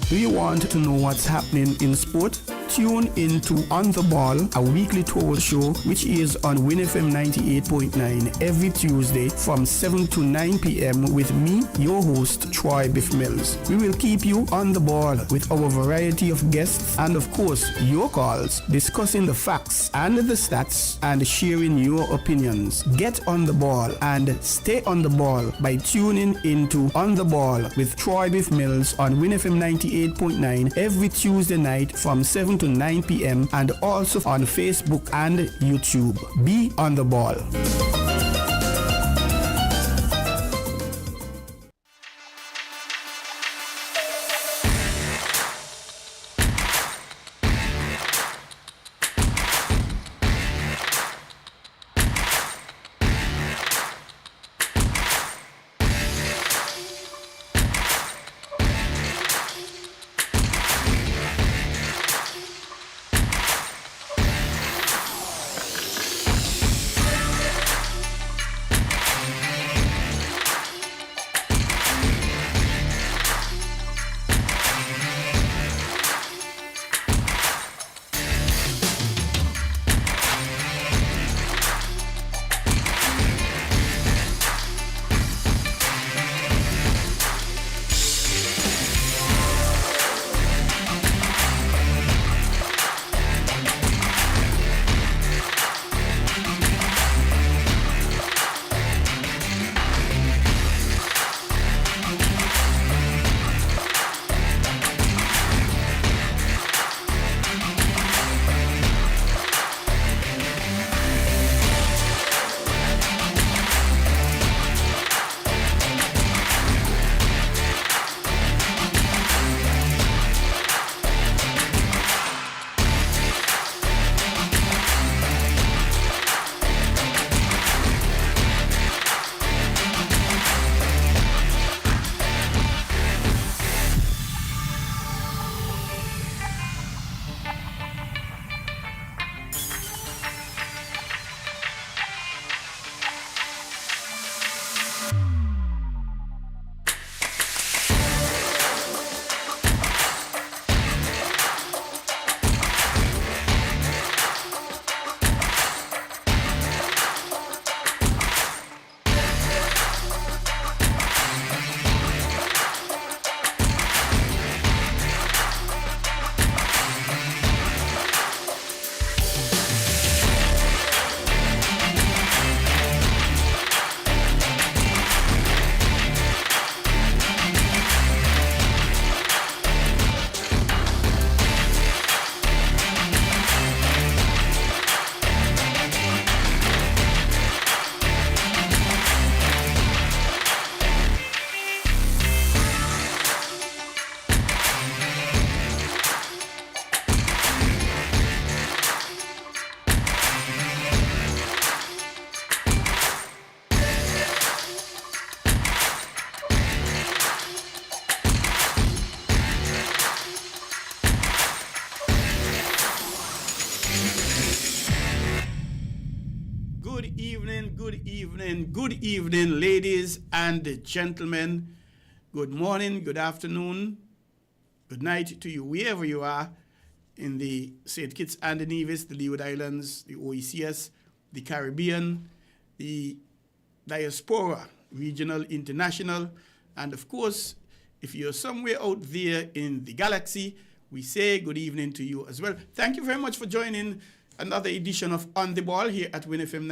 Do you want to know what's happening in sport? Tune in to On the Ball, a weekly tour show which is on WINN FM 98.9 every Tuesday from 7 to 9 p.m. with me, your host, Troy Bif Mills. We will keep you on the ball with our variety of guests and, of course, your calls, discussing the facts and the stats and sharing your opinions. Get on the ball and stay on the ball by tuning into On the Ball with Troy Bif Mills on WINN FM 98.9 every Tuesday night from 7 to 9 p.m. and also on Facebook and YouTube. Be on the ball. Good evening, ladies and gentlemen. Good morning, good afternoon, good night to you, wherever you are in the St. Kitts and Nevis, the Leeward Islands, the OECS, the Caribbean, the diaspora, regional, international, and of course, if you're somewhere out there in the galaxy, we say good evening to you as well. Thank you very much for joining another edition of On the Ball here at WINN FM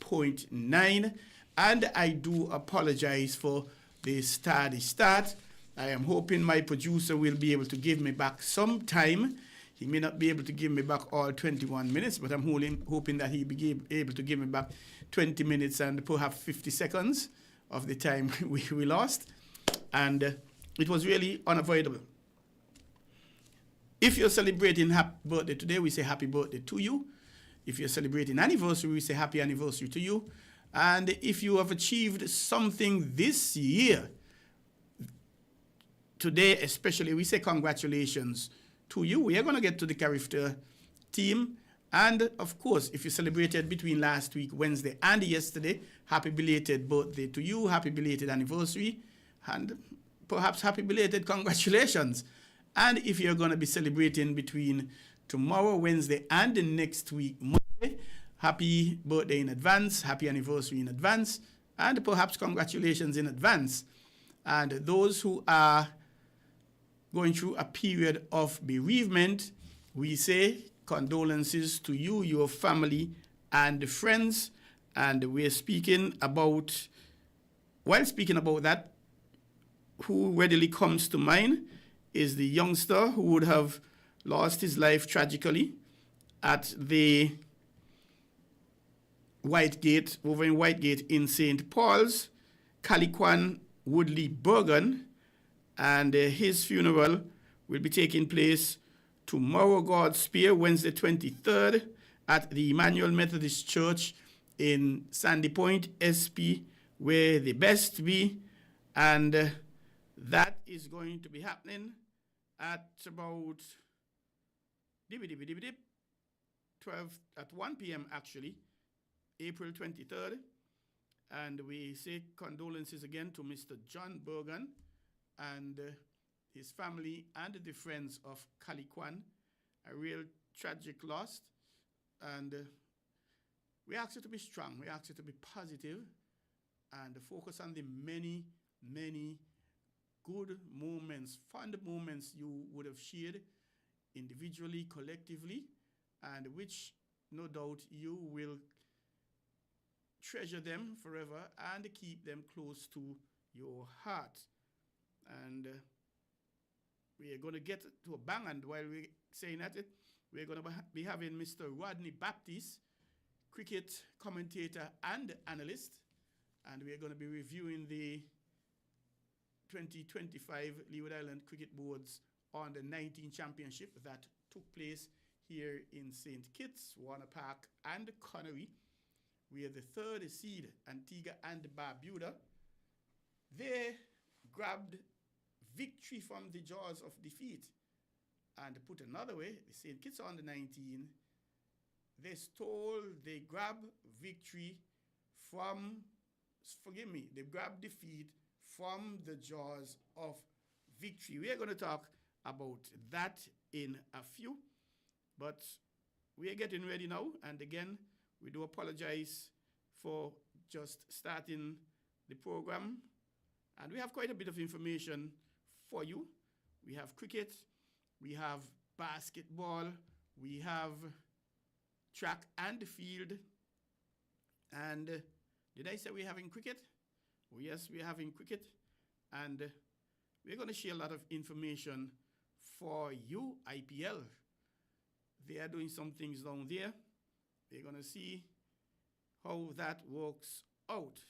98.9. And I do apologize for the tardy start. I am hoping my producer will be able to give me back some time. He may not be able to give me back all 21 minutes, but I'm hoping that he'll be able to give me back 20 minutes and perhaps 50 seconds of the time we lost. And it was really unavoidable. If you're celebrating happy birthday today, we say happy birthday to you. If you're celebrating anniversary, we say happy anniversary to you. And if you have achieved something this year, today especially, we say congratulations to you. We are going to get to the character team. And, of course, if you celebrated between last week, Wednesday, and yesterday, happy belated birthday to you, happy belated anniversary, and perhaps happy belated congratulations. And if you're going to be celebrating between tomorrow, Wednesday, and the next week, Monday, happy birthday in advance, happy anniversary in advance, and perhaps congratulations in advance. And those who are going through a period of bereavement, we say condolences to you, your family, and friends. And we're speaking about, while speaking about that, who readily comes to mind is the youngster who would have lost his life tragically at the Whitegate, over in Whitegate in St. Paul's, Caliquan Woodley Bergen, and his funeral will be taking place tomorrow, God spare, Wednesday 23rd, at the Emmanuel Methodist Church in Sandy Point, SP, where the best be, and that is going to be happening at about 12 at 1 p.m. actually, April 23rd. And we say condolences again to Mr. John Bergen and his family and the friends of Caliquan. A real tragic loss. And we ask you to be strong. We ask you to be positive and focus on the many, many good moments, fun moments you would have shared individually, collectively, and which no doubt you will treasure them forever and keep them close to your heart. And we are going to get to a bang, and while we're saying that, we're going to be having Mr. Rodney Baptiste, cricket commentator and analyst, and we're going to be reviewing the 2025 Leeward Island Cricket Board's Under 19 Championship that took place here in St. Kitts, Warner Park, and Connery, where the third seed, Antigua and Barbuda, they grabbed victory from the jaws of defeat. And to put another way, the St. Kitts Under 19, they grabbed victory from, they grabbed defeat from the jaws of victory. We are going to talk about that in a few, but we are getting ready now. And again, we do apologize for just starting the program. And we have quite a bit of information for you. We have cricket, we have basketball, we have track and field. And did I say we're having cricket? Oh, yes, we're having cricket. And we're going to share a lot of information for you, IPL. They are doing some things down there. We're going to see how that works out.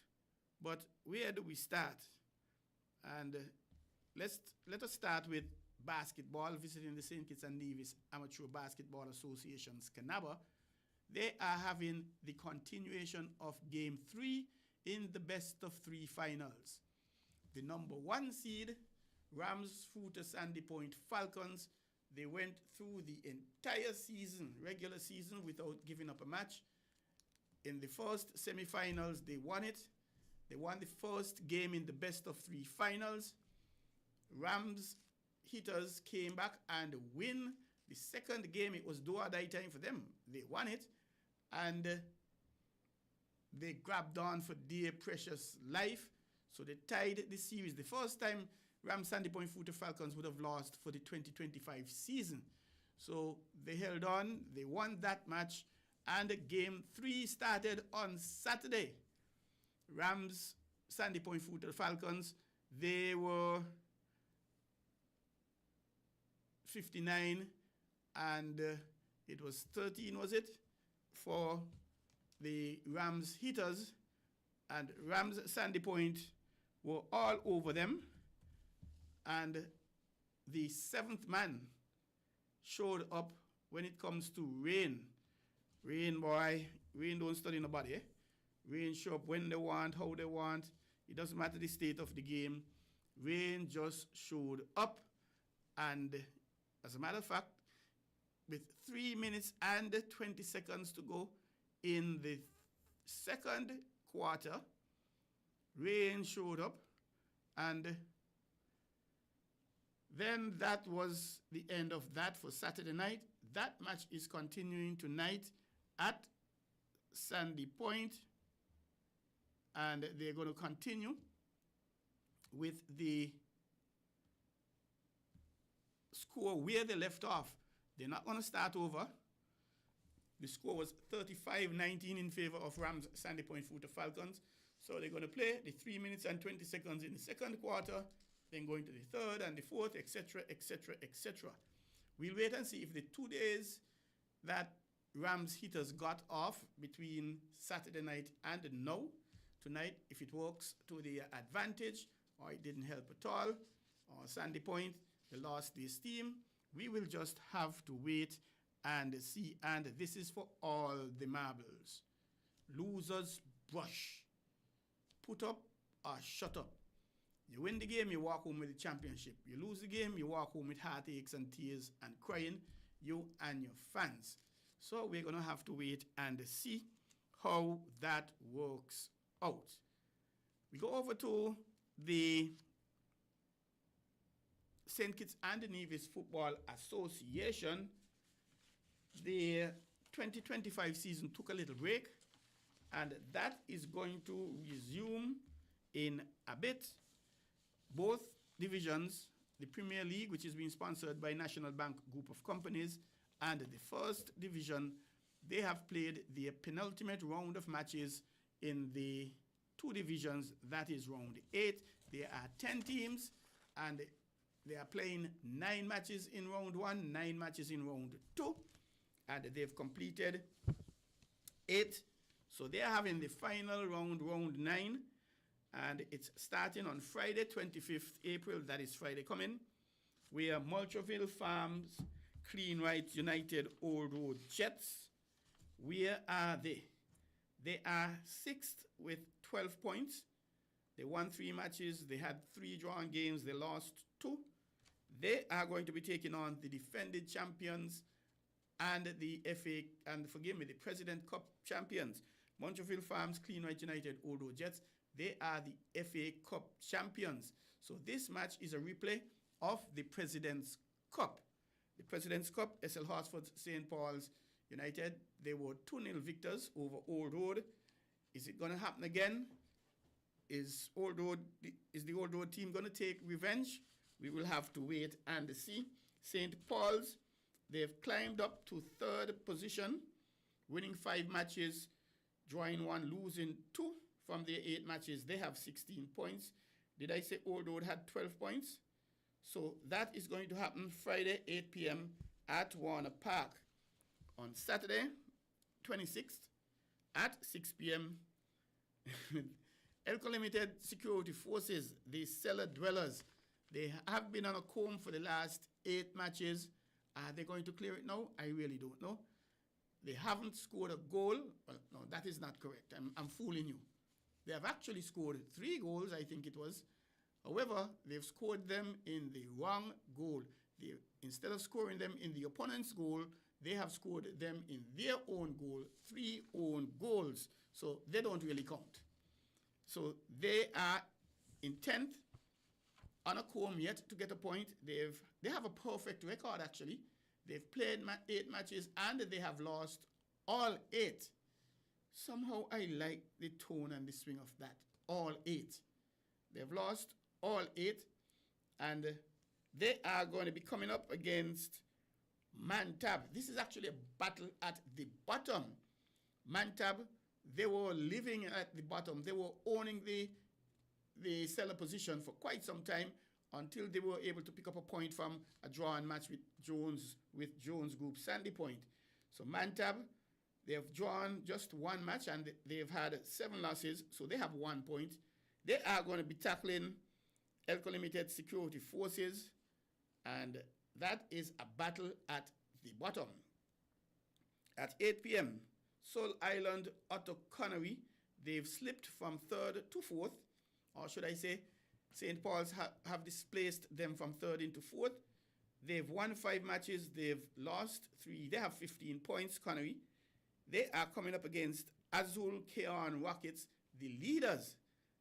But where do we start? And let us start with basketball, visiting the St. Kitts and Nevis Amateur Basketball Association's Canaba. They are having the continuation of Game 3 in the best-of-3 finals. The number 1 seed, Ramsfooter Sandy Point Falcons, they went through the entire season, regular season, without giving up a match. In the first semifinals, they won it. They won the first game in the best-of-3 finals. Rams hitters came back and win the second game. It was do-or-die time for them. They won it, and they grabbed on for dear precious life. So they tied the series. The first time Rams Sandy Point Footer Falcons would have lost for the 2025 season. So they held on. They won that match, and Game 3 started on Saturday. Rams Sandy Point Footer Falcons, they were 59, and it was 13, was it, for the Rams hitters, and Rams Sandy Point were all over them, and the seventh man showed up when it comes to Rain. Rain, boy, Rain don't study nobody, eh? Rain show up when they want, how they want. It doesn't matter the state of the game. Rain just showed up, and as a matter of fact, with 3 minutes and 20 seconds to go in the second quarter, Rain showed up, and Then that was the end of that for Saturday night. That match is continuing tonight at Sandy Point, and they're going to continue with the score where they left off. They're not going to start over. The score was 35-19 in favor of Rams Sandy Point Futa Falcons. So they're going to play the 3 minutes and 20 seconds in the second quarter, then going to the third and the fourth, etc., etc., etc. We'll wait and see if the 2 days that Rams hitters got off between Saturday night and now, tonight, if it works to their advantage, or it didn't help at all, or Sandy Point, they lost their steam. We will just have to wait and see. And this is for all the marbles. Losers brush. Put up or shut up. You win the game, you walk home with the championship. You lose the game, you walk home with heartaches and tears and crying, you and your fans. So we're going to have to wait and see how that works out. We go over to the St. Kitts and Nevis Football Association. The 2025 season took a little break, and that is going to resume in a bit. Both divisions, the Premier League, which is being sponsored by National Bank Group of Companies, and the First Division, they have played the penultimate round of matches in the two divisions. That is round 8. There are 10 teams, and they are playing 9 matches in round 1, 9 matches in round 2, and they've completed 8. So they are having the final round, round 9, and it's starting on Friday, 25th April. That is Friday coming, where Multroville Farms, Clean Right United, Old Road Jets. Where are they? They are 6th with 12 points. They won 3 matches. They had 3 drawn games. They lost 2. They are going to be taking on the defending champions and the FA, and forgive me, the President Cup champions. Montreal Farms, Clean Right United, Old Road Jets. They are the FA Cup champions. So this match is a replay of the President's Cup. The President's Cup, SL Hartsford St. Paul's United, they were 2-0 victors over Old Road. Is it going to happen again? Is the Old Road team going to take revenge? We will have to wait and see. St. Paul's, they've climbed up to 3rd position, winning 5 matches, drawing 1, losing 2 from their 8 matches. They have 16 points. Did I say Old Road had 12 points? So that is going to happen Friday, 8 p.m. at Warner Park. On Saturday, 26th, at 6 p.m., Elko Limited Security Forces, the cellar dwellers, they have been on a comb for the last 8 matches. Are they going to clear it now? I really don't know. They haven't scored a goal. Well, no, that is not correct. I'm fooling you. They have actually scored 3 goals, I think it was. However, they've scored them in the wrong goal. Instead of scoring them in the opponent's goal, they have scored them in their own goal, 3 own goals. So they don't really count. So they are in 10th, on a comb yet to get a point. They have a perfect record, actually. They've played 8 matches and they have lost all 8. Somehow I like the tone and the swing of that. All 8. They've lost all 8, and they are going to be coming up against Mantab. This is actually a battle at the bottom. Mantab, they were living at the bottom. They were owning the cellar position for quite some time until they were able to pick up a point from a drawn match with Jones Group Sandy Point. So Mantab, they have drawn just 1 match and they've had 7 losses, so they have 1 point. They are going to be tackling Elko Limited Security Forces, and that is a battle at the bottom. At 8 p.m., Seoul Island Otto Connery, they've slipped from 3rd to 4th, or should I say, St. Paul's have displaced them from 3rd into 4th. They've won 5 matches, they've lost 3. They have 15 points, Connery. They are coming up against Azul Keon Rockets, the leaders.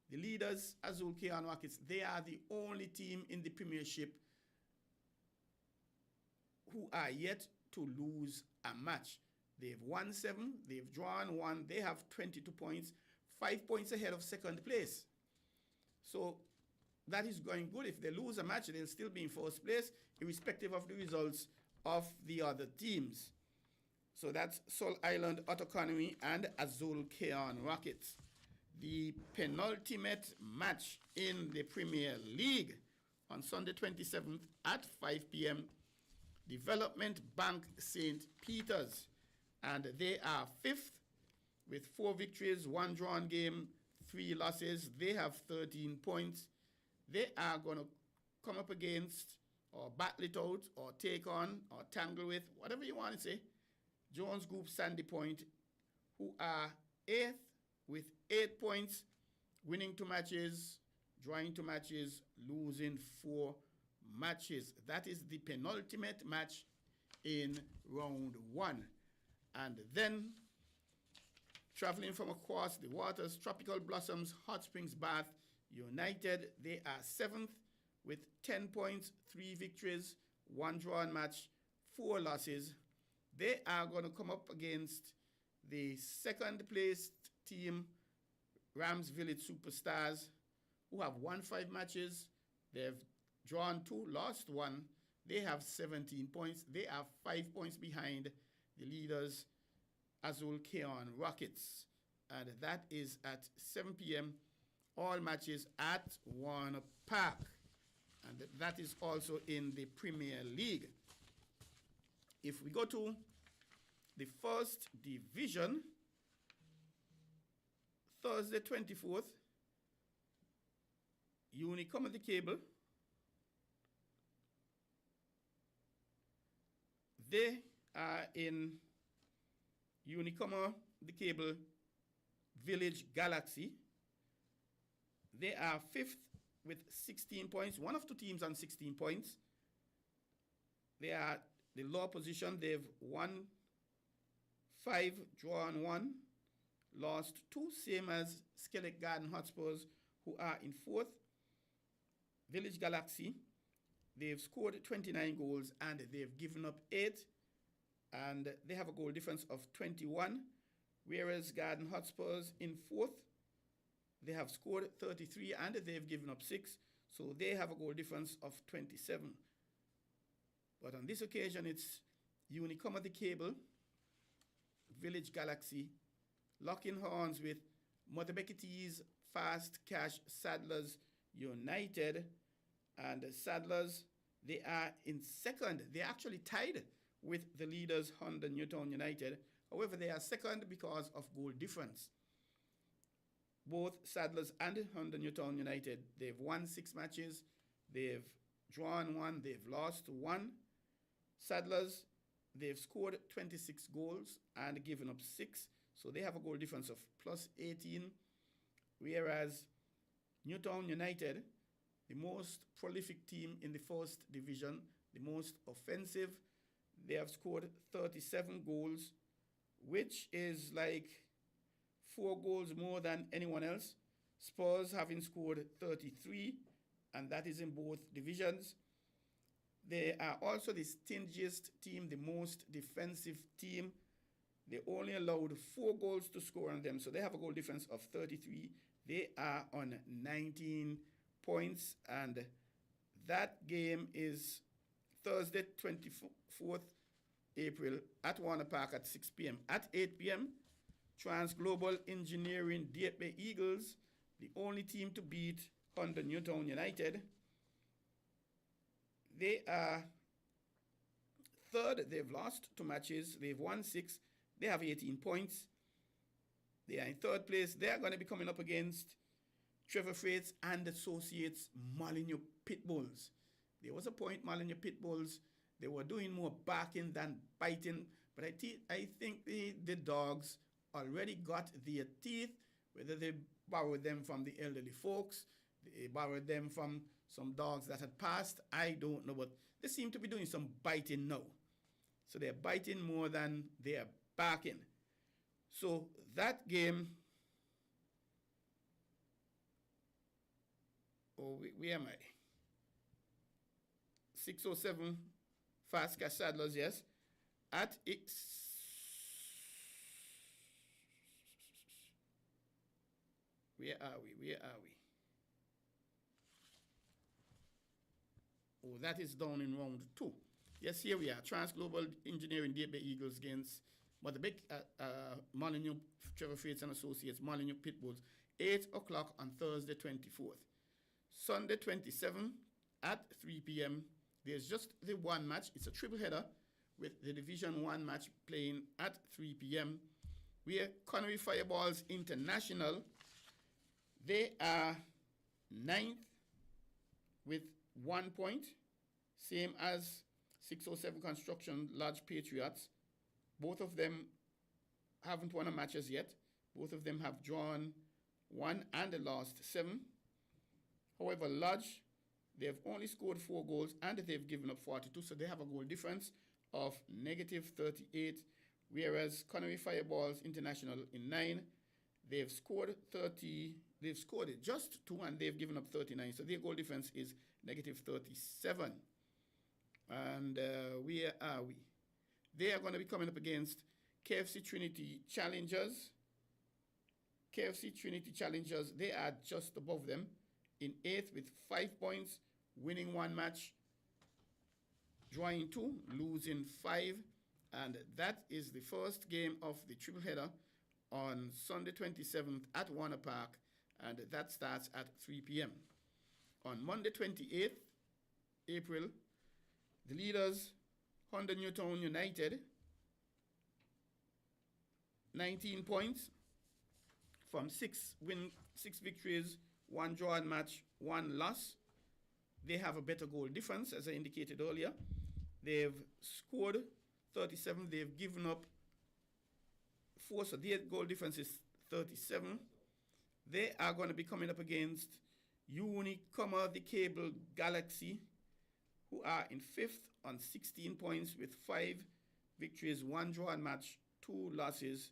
The leaders, Azul Keon Rockets, they are the only team in the Premiership who are yet to lose a match. They've won 7, they've drawn 1, they have 22 points, 5 points ahead of second place. So that is going good. If they lose a match, they'll still be in first place, irrespective of the results of the other teams. So that's Sol Island Otokonomi and Azul Keon Rockets. The penultimate match in the Premier League on Sunday 27th at 5 p.m. Development Bank St. Peter's, and they are 5th with 4 victories, 1 drawn game, 3 losses. They have 13 points. They are going to come up against or battle it out or take on or tangle with, whatever you want to say, Jones Group Sandy Point, who are 8th with 8 points, winning 2 matches, drawing 2 matches, losing 4 matches. That is the penultimate match in round 1. And then, traveling from across the waters, Tropical Blossoms Hot Springs Bath United, they are 7th with 10 points, 3 victories, 1 drawn match, 4 losses. They are going to come up against the second placed team, Rams Village Superstars, who have won 5 matches. They've drawn 2, lost 1. They have 17 points. They are 5 points behind the leaders, Azul Keon Rockets. And that is at 7 p.m. All matches at Warner Park. And that is also in the Premier League. If we go to the first division, Thursday 24th, Unicom of the Cable, they are in Unicom the Cable Village Galaxy. They are 5th with 16 points, one of 2 teams on 16 points. They are the low position. They've won 5, drawn 1, lost 2, same as Skellig Garden Hotspurs, who are in 4th. Village Galaxy, they've scored 29 goals and they've given up 8, and they have a goal difference of 21, whereas Garden Hotspurs in 4th, they have scored 33 and they've given up 6, so they have a goal difference of 27. But on this occasion, it's Unicom of the Cable, Village Galaxy, locking horns with Motobeketees, Fast Cash Saddlers United. And Saddlers, they are in second. They're actually tied with the leaders, Honda Newtown United. However, they are second because of goal difference. Both Saddlers and Honda Newtown United, they've won 6 matches. They've drawn 1. They've lost 1. Saddlers, they've scored 26 goals and given up 6. So they have a goal difference of plus 18. Whereas Newtown United, the most prolific team in the first division, the most offensive, they have scored 37 goals, which is like 4 goals more than anyone else. Spurs having scored 33, and that is in both divisions. They are also the stingiest team, the most defensive team. They only allowed 4 goals to score on them, so they have a goal difference of 33. They are on 19 points, and that game is Thursday, 24th April at Warner Park at 6 p.m. At 8 p.m., Trans Global Engineering Deep Bay Eagles, the only team to beat Honda Newtown United. They are third. They've lost 2 matches. They've won 6. They have 18 points. They are in third place. They are going to be coming up against Trevor Freights and Associates Molyneux Pitbulls. There was a point, Molyneux Pitbulls, they were doing more barking than biting, but I think the dogs already got their teeth, whether they borrowed them from the elderly folks, they borrowed them from some dogs that had passed, I don't know, but they seem to be doing some biting now. So they're biting more than they're barking. So that game, where am I? 6:07 Fast Cash Saddlers, yes. At where are we? Oh, that is down in round 2. Yes, here we are. Trans Global Engineering, Bay Eagles against Motherbeck, Molyneux, Trevor Fates and Associates, Molyneux Pitbulls, 8 o'clock on Thursday 24th. Sunday 27th at 3 p.m. There's just the one match. It's a triple header with the Division 1 match playing at 3 p.m. We are Connery Fireballs International. They are 9th with 1 point, same as 607 Construction Lodge Patriots. Both of them haven't won a match as yet. Both of them have drawn 1 and lost 7. However, Lodge, they've only scored 4 goals and they've given up 42, so they have a goal difference of negative 38, whereas Connery Fireballs International in 9, they've scored just 2 and they've given up 39, so their goal difference is negative 37. And where are we? They are going to be coming up against KFC Trinity Challengers. KFC Trinity Challengers, they are just above them in 8th with 5 points, winning 1 match, drawing 2, losing 5. And that is the first game of the triple header on Sunday 27th at Warner Park, and that starts at 3 p.m. On Monday 28th April, the leaders, Honda Newtown United, 19 points from 6 victories, 1 drawn match, 1 loss. They have a better goal difference, as I indicated earlier. They've scored 37. They've given up 4, so their goal difference is 37. They are going to be coming up against Unicommer, the Cable Galaxy, who are in 5th on 16 points with 5 victories, 1 drawn match, 2 losses.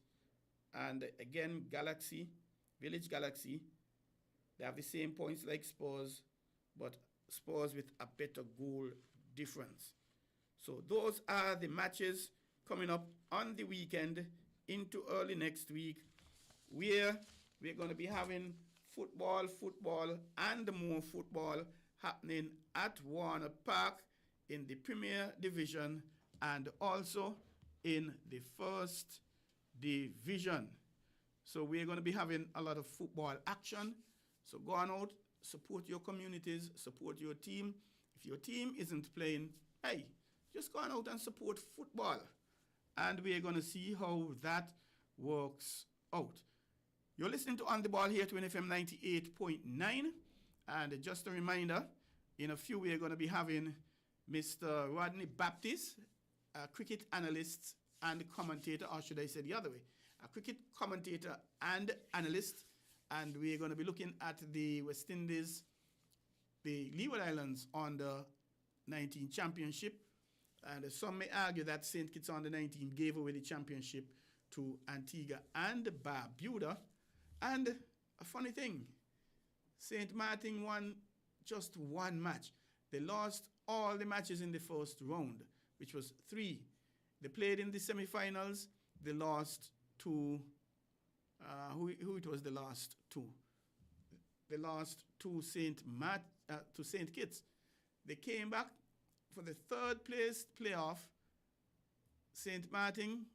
And again, Village Galaxy, they have the same points like Spurs, but Spurs with a better goal difference. So those are the matches coming up on the weekend into early next week, where we're going to be having football, and more football happening at Warner Park in the Premier Division and also in the First Division. So we're going to be having a lot of football action. So go on out, support your communities, support your team. If your team isn't playing, hey, just go on out and support football. And we're going to see how that works out. You're listening to On the Ball here to WINN FM 98.9. And just a reminder, in a few we're going to be having Mr. Rodney Baptist, a cricket analyst and commentator, or should I say the other way, a cricket commentator and analyst. And we're going to be looking at the West Indies, the Leeward Islands under 19 championship. And some may argue that St. Kitts under 19 gave away the championship to Antigua and Barbuda. And a funny thing, St. Martin won just 1 match. They lost all the matches in the first round, which was 3. They played in the semifinals. They lost to who it was the last to? They lost to St. Kitts. They came back for the 3rd place playoff. St. Martin,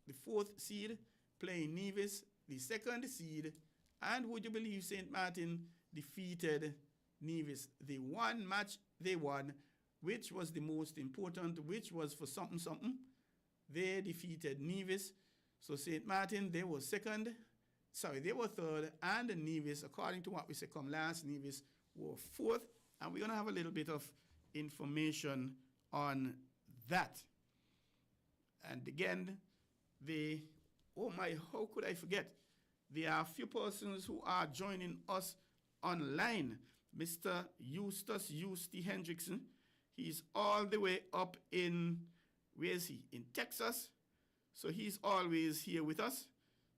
the 4th seed, playing Nevis, the 2nd seed. And would you believe St. Martin defeated Nevis? The 1 match they won, which was the most important, which was for something. They defeated Nevis. So St. Martin, they were 3rd, and Nevis, according to what we said come last, Nevis were 4th. And we're going to have a little bit of information on that. And again, how could I forget? There are a few persons who are joining us online. Mr. Eustace Hendrickson, he's all the way up in, where is he? In Texas. So he's always here with us.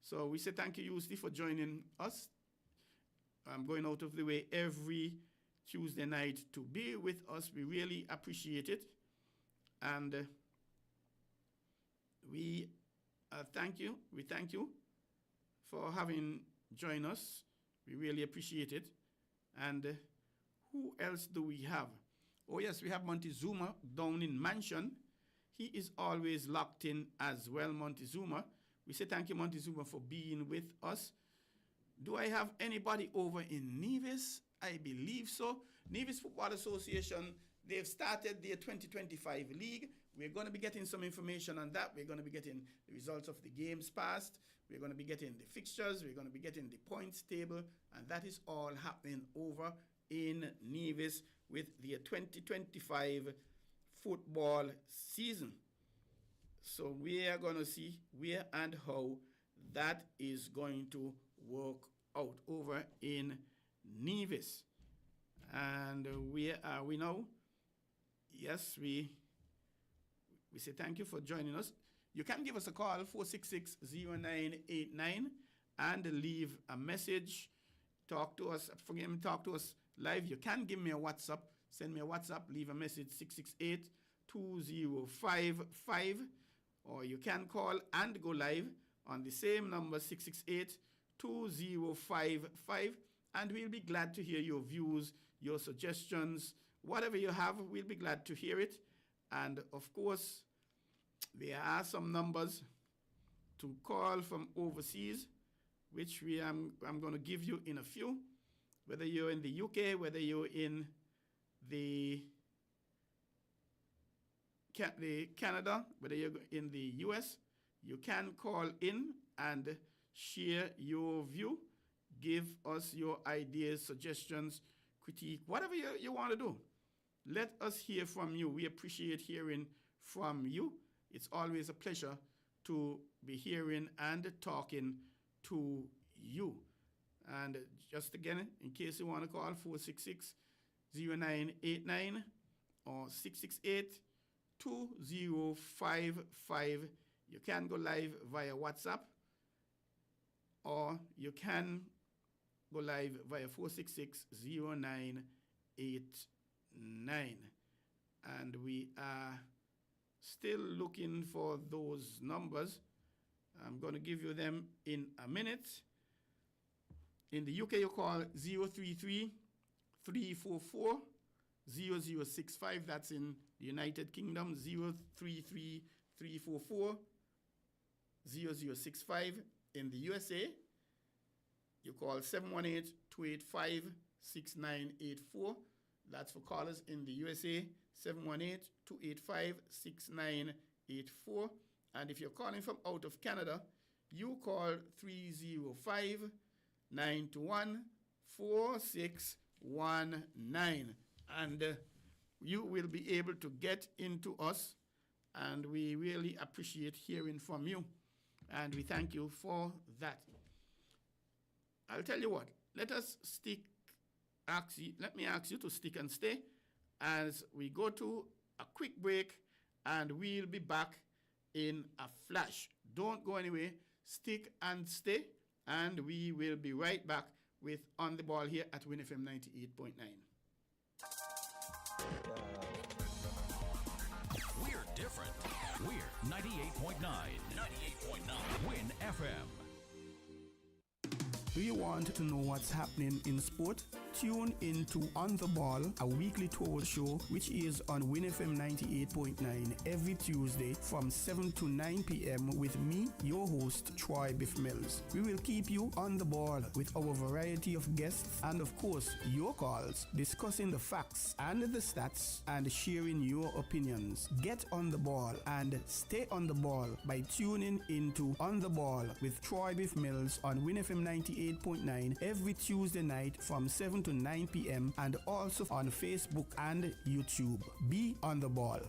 So we say thank you, Eustace, for joining us. I'm going out of the way every Tuesday night to be with us. We really appreciate it. And we thank you. We thank you for having joined us. We really appreciate it. And who else do we have? Oh, yes, we have Montezuma down in Mansion. He is always locked in as well, Montezuma. We say thank you, Montezuma, for being with us. Do I have anybody over in Nevis? I believe so. Nevis Football Association, they've started their 2025 league. We're going to be getting some information on that. We're going to be getting the results of the games past. We're going to be getting the fixtures. We're going to be getting the points table. And that is all happening over in Nevis with the 2025 football season. So we are going to see where and how that is going to work out over in Nevis. And where are we now? Yes, we say thank you for joining us. You can give us a call, 466-0989, and leave a message. Talk to us. Forget me, talk to us live. You can give me a WhatsApp. Send me a WhatsApp. Leave a message, 668-2055. Or you can call and go live on the same number, 668-2055. And we'll be glad to hear your views, your suggestions, whatever you have, we'll be glad to hear it. And of course, there are some numbers to call from overseas, which I'm going to give you in a few. Whether you're in the UK, whether you're in the Canada, whether you're in the US, you can call in and share your view. Give us your ideas, suggestions, critique, whatever you want to do. Let us hear from you. We appreciate hearing from you. It's always a pleasure to be hearing and talking to you. And just again, in case you want to call, 466-0989 or 668-2055. You can go live via WhatsApp, or you can go live via 466-0989. And we are still looking for those numbers. I'm going to give you them in a minute. In the UK, you call 033-344-0065. That's in the United Kingdom, 033-344-0065. In the USA, you call 718-285-6984. That's for callers in the USA, 718-285-6984. And if you're calling from out of Canada, you call 305-921-4619. And you will be able to get into us, and we really appreciate hearing from you. And we thank you for that. I'll tell you what, let me ask you to stick and stay as we go to a quick break, and we'll be back in a flash. Don't go anywhere, stick and stay, and we will be right back with On the Ball here at WINN FM 98.9. We're different. We're 98.9. 98.9. WINN FM. Do you want to know what's happening in sport? Tune into On the Ball, a weekly tour show which is on WINN FM 98.9 every Tuesday from 7 to 9 p.m. with me, your host, Troy Bif Mills. We will keep you on the ball with our variety of guests and, of course, your calls, discussing the facts and the stats and sharing your opinions. Get on the ball and stay on the ball by tuning into On the Ball with Troy Bif Mills on WINN FM 98.9 every Tuesday night from 7 to 9 p.m. and also on Facebook and YouTube. Be on the ball.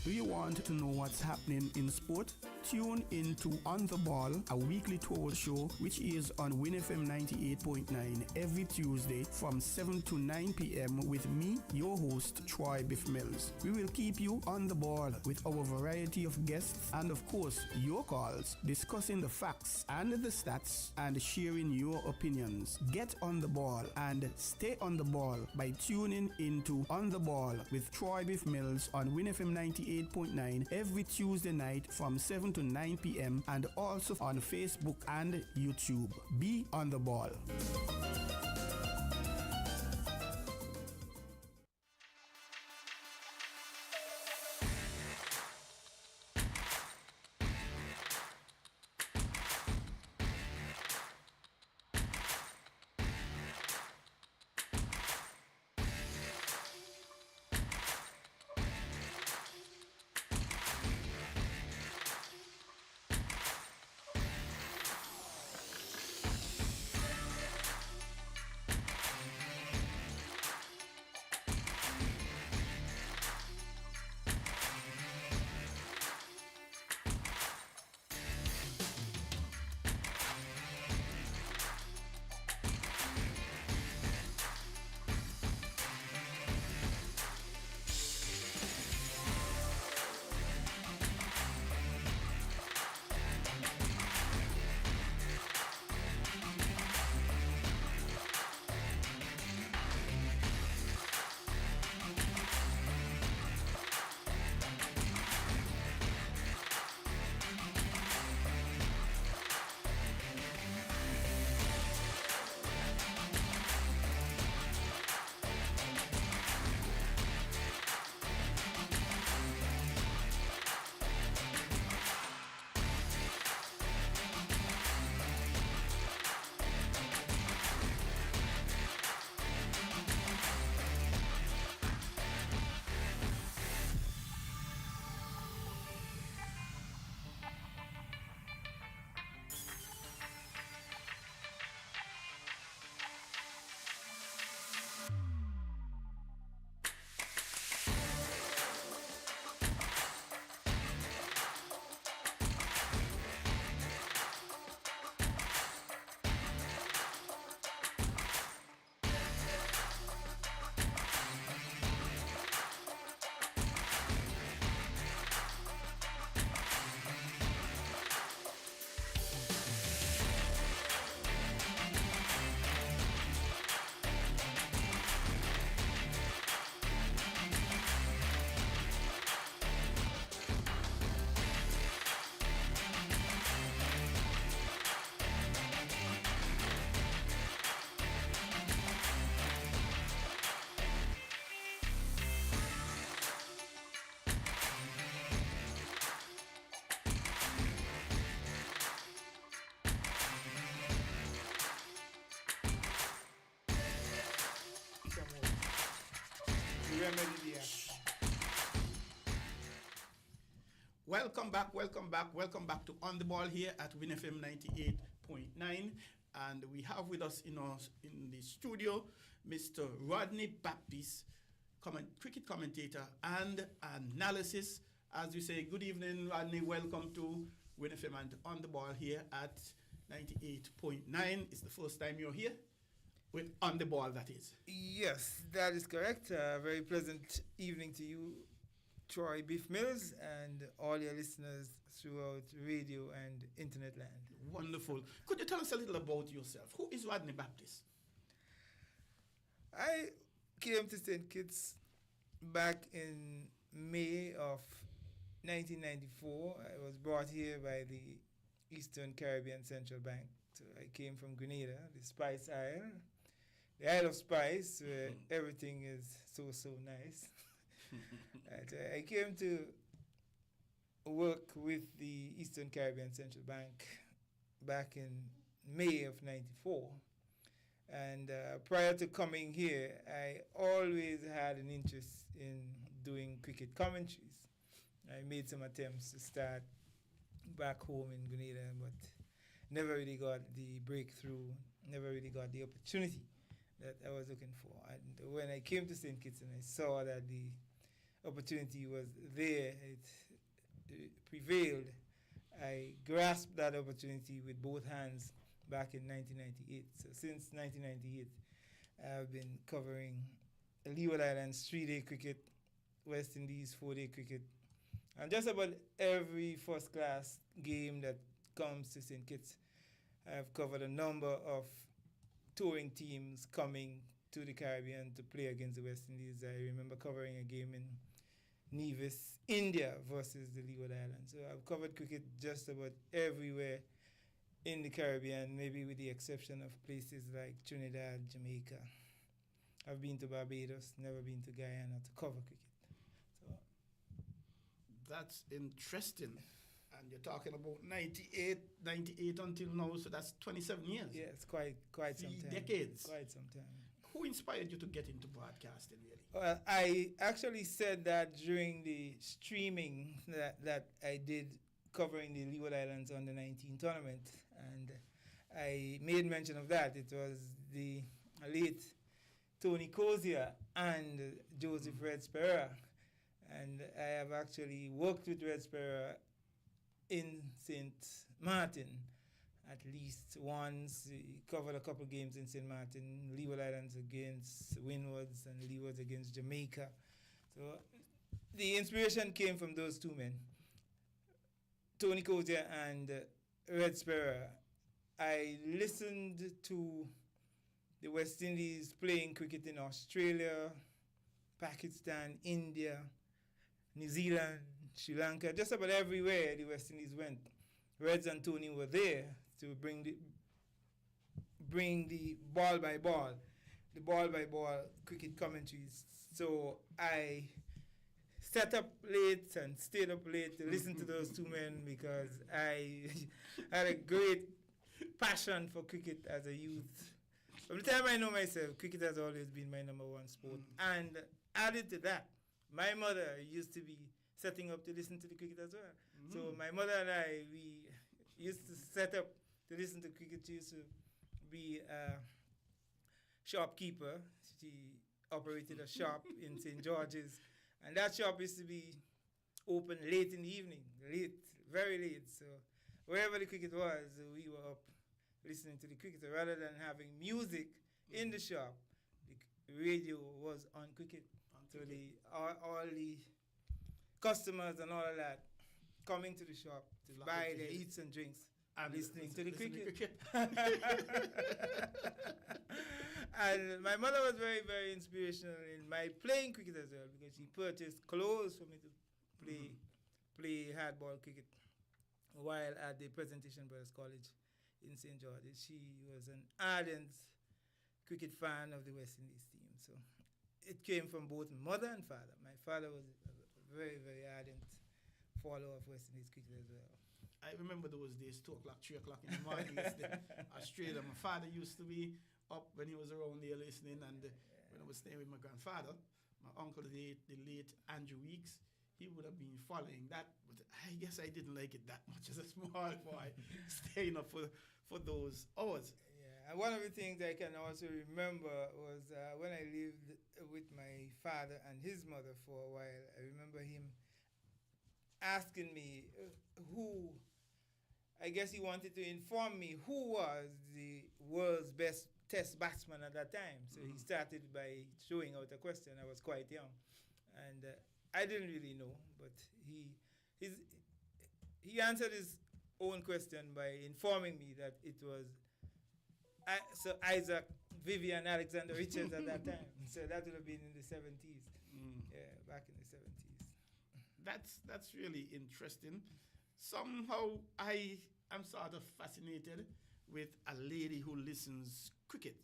Do you want to know what's happening in sport? Tune into On the Ball, a weekly talk show which is on WINN FM 98.9 every Tuesday from 7 to 9 p.m. with me, your host, Troy Bif Mills. We will keep you on the ball with our variety of guests and, of course, your calls, discussing the facts and the stats and sharing your opinions. Get on the ball and stay on the ball by tuning into On the Ball with Troy Bif Mills on WINN FM 98.9 every Tuesday night from 7 to 9 p.m. and also on Facebook and YouTube. Be on the ball. Welcome back to On the Ball here at WINN FM 98.9. And we have with us in the studio Mr. Rodney Baptiste, cricket commentator and analysis. As we say, good evening, Rodney. Welcome to WINN FM and On the Ball here at 98.9. It's the first time you're here with On the Ball, that is. Yes, that is correct. Very pleasant evening to you, Troy Bif Mills, and all your listeners throughout radio and internet land. Wonderful. Could you tell us a little about yourself? Who is Rodney Baptiste? I came to St. Kitts back in May of 1994. I was brought here by the Eastern Caribbean Central Bank. So I came from Grenada, the Spice Isle, the Isle of Spice, where everything is so nice. I came to work with the Eastern Caribbean Central Bank back in May of 94. And prior to coming here, I always had an interest in doing cricket commentaries. I made some attempts to start back home in Grenada, but never really got the breakthrough, never really got the opportunity that I was looking for. And when I came to St. Kitts and I saw that the opportunity was there, it prevailed. I grasped that opportunity with both hands back in 1998. So since 1998, I've been covering Leeward Islands 3-day cricket, West Indies 4-day cricket, and just about every first class game that comes to St. Kitts. I've covered a number of touring teams coming to the Caribbean to play against the West Indies. I remember covering a game in Nevis, India versus the Leeward Islands. So I've covered cricket just about everywhere in the Caribbean, maybe with the exception of places like Trinidad, Jamaica. I've been to Barbados, never been to Guyana to cover cricket. So that's interesting. And you're talking about 98 until now, so that's 27 years. yes, quite some time. Decades. Quite some time. Who inspired you to get into broadcasting, really? Well, I actually said that during the streaming that I did covering the Leeward Islands under 19 tournament, and I made mention of that. It was the late Tony Cozier and Joseph Red Sperra, and I have actually worked with Red Sperra in St. Martin at least once. He covered a couple games in St. Martin, Leeward Islands against Windwards and Leewards against Jamaica. So the inspiration came from those two men, Tony Cozier and Red Sperra. I listened to the West Indies playing cricket in Australia, Pakistan, India, New Zealand, Sri Lanka, just about everywhere the West Indies went. Reds and Tony were there to bring the ball by ball cricket commentaries. So I sat up late and stayed up late to listen to those two men because I had a great passion for cricket as a youth. From the time I know myself, cricket has always been my number one sport. And added to that, my mother used to be setting up to listen to the cricket as well. So my mother and I, we used to set up to listen to cricket. She used to be a shopkeeper. She operated a shop in St. George's, and that shop used to be open late in the evening, very late. So wherever the cricket was, we were up listening to the cricket. So rather than having music in the shop, the radio was on cricket. So all the customers and all of that coming to the shop to buy their eats and drinks and listening to the cricket. And my mother was very, very inspirational in my playing cricket as well, because she purchased clothes for me to play hardball cricket while at the Presentation Brothers College in St. George's. She was an ardent cricket fan of the West Indies team. So it came from both mother and father. My father was a very, very ardent follower of West Indies cricket as well. I remember those days, 2 o'clock, 3 o'clock in the morning, listening Australia. My father used to be up when he was around there listening, and when I was staying with my grandfather, my uncle, the late Andrew Weeks, he would have been following that, but I guess I didn't like it that much as a small boy, staying up for those hours. Yeah, and one of the things I can also remember was when I lived with my father and his mother for a while. I remember him asking me who, I guess he wanted to inform me who was the world's best test batsman at that time. So he started by throwing out a question. I was quite young, and I didn't really know, but he answered his own question by informing me that it was Sir Isaac Vivian Alexander Richards at that time. So that would have been in the 70s. Yeah, back in the 70s. That's really interesting. Somehow I am sort of fascinated with a lady who listens cricket,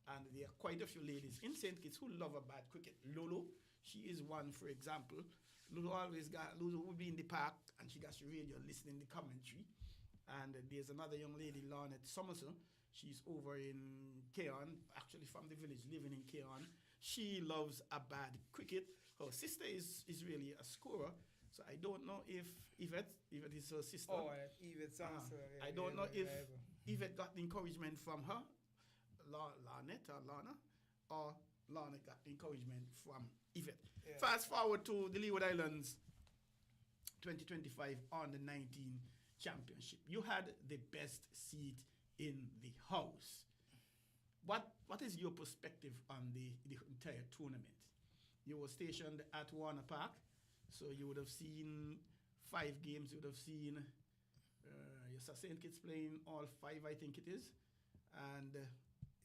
and there are quite a few ladies in St. Kitts who love a bad cricket. Lolo, she is one, for example. Lolo would be in the park and she got the radio listening to the commentary. And there's another young lady, Lornette Somerset. She's over in Keon, actually from the village, living in Keon. She loves a bad cricket. Her sister is really a scorer. So I don't know if Yvette is her sister. Oh, Yvette Somerset. I don't know if Yvette got the encouragement from her, Lornette or Lorna, or Lorna got encouragement from Yvette. Yeah. Fast forward to the Leeward Islands 2025 under 19 championship. You had the best seat in the house. What is your perspective on the entire tournament? You were stationed at Warner Park, so you would have seen 5 games. You would have seen your St. Kitts playing all 5, I think it is. And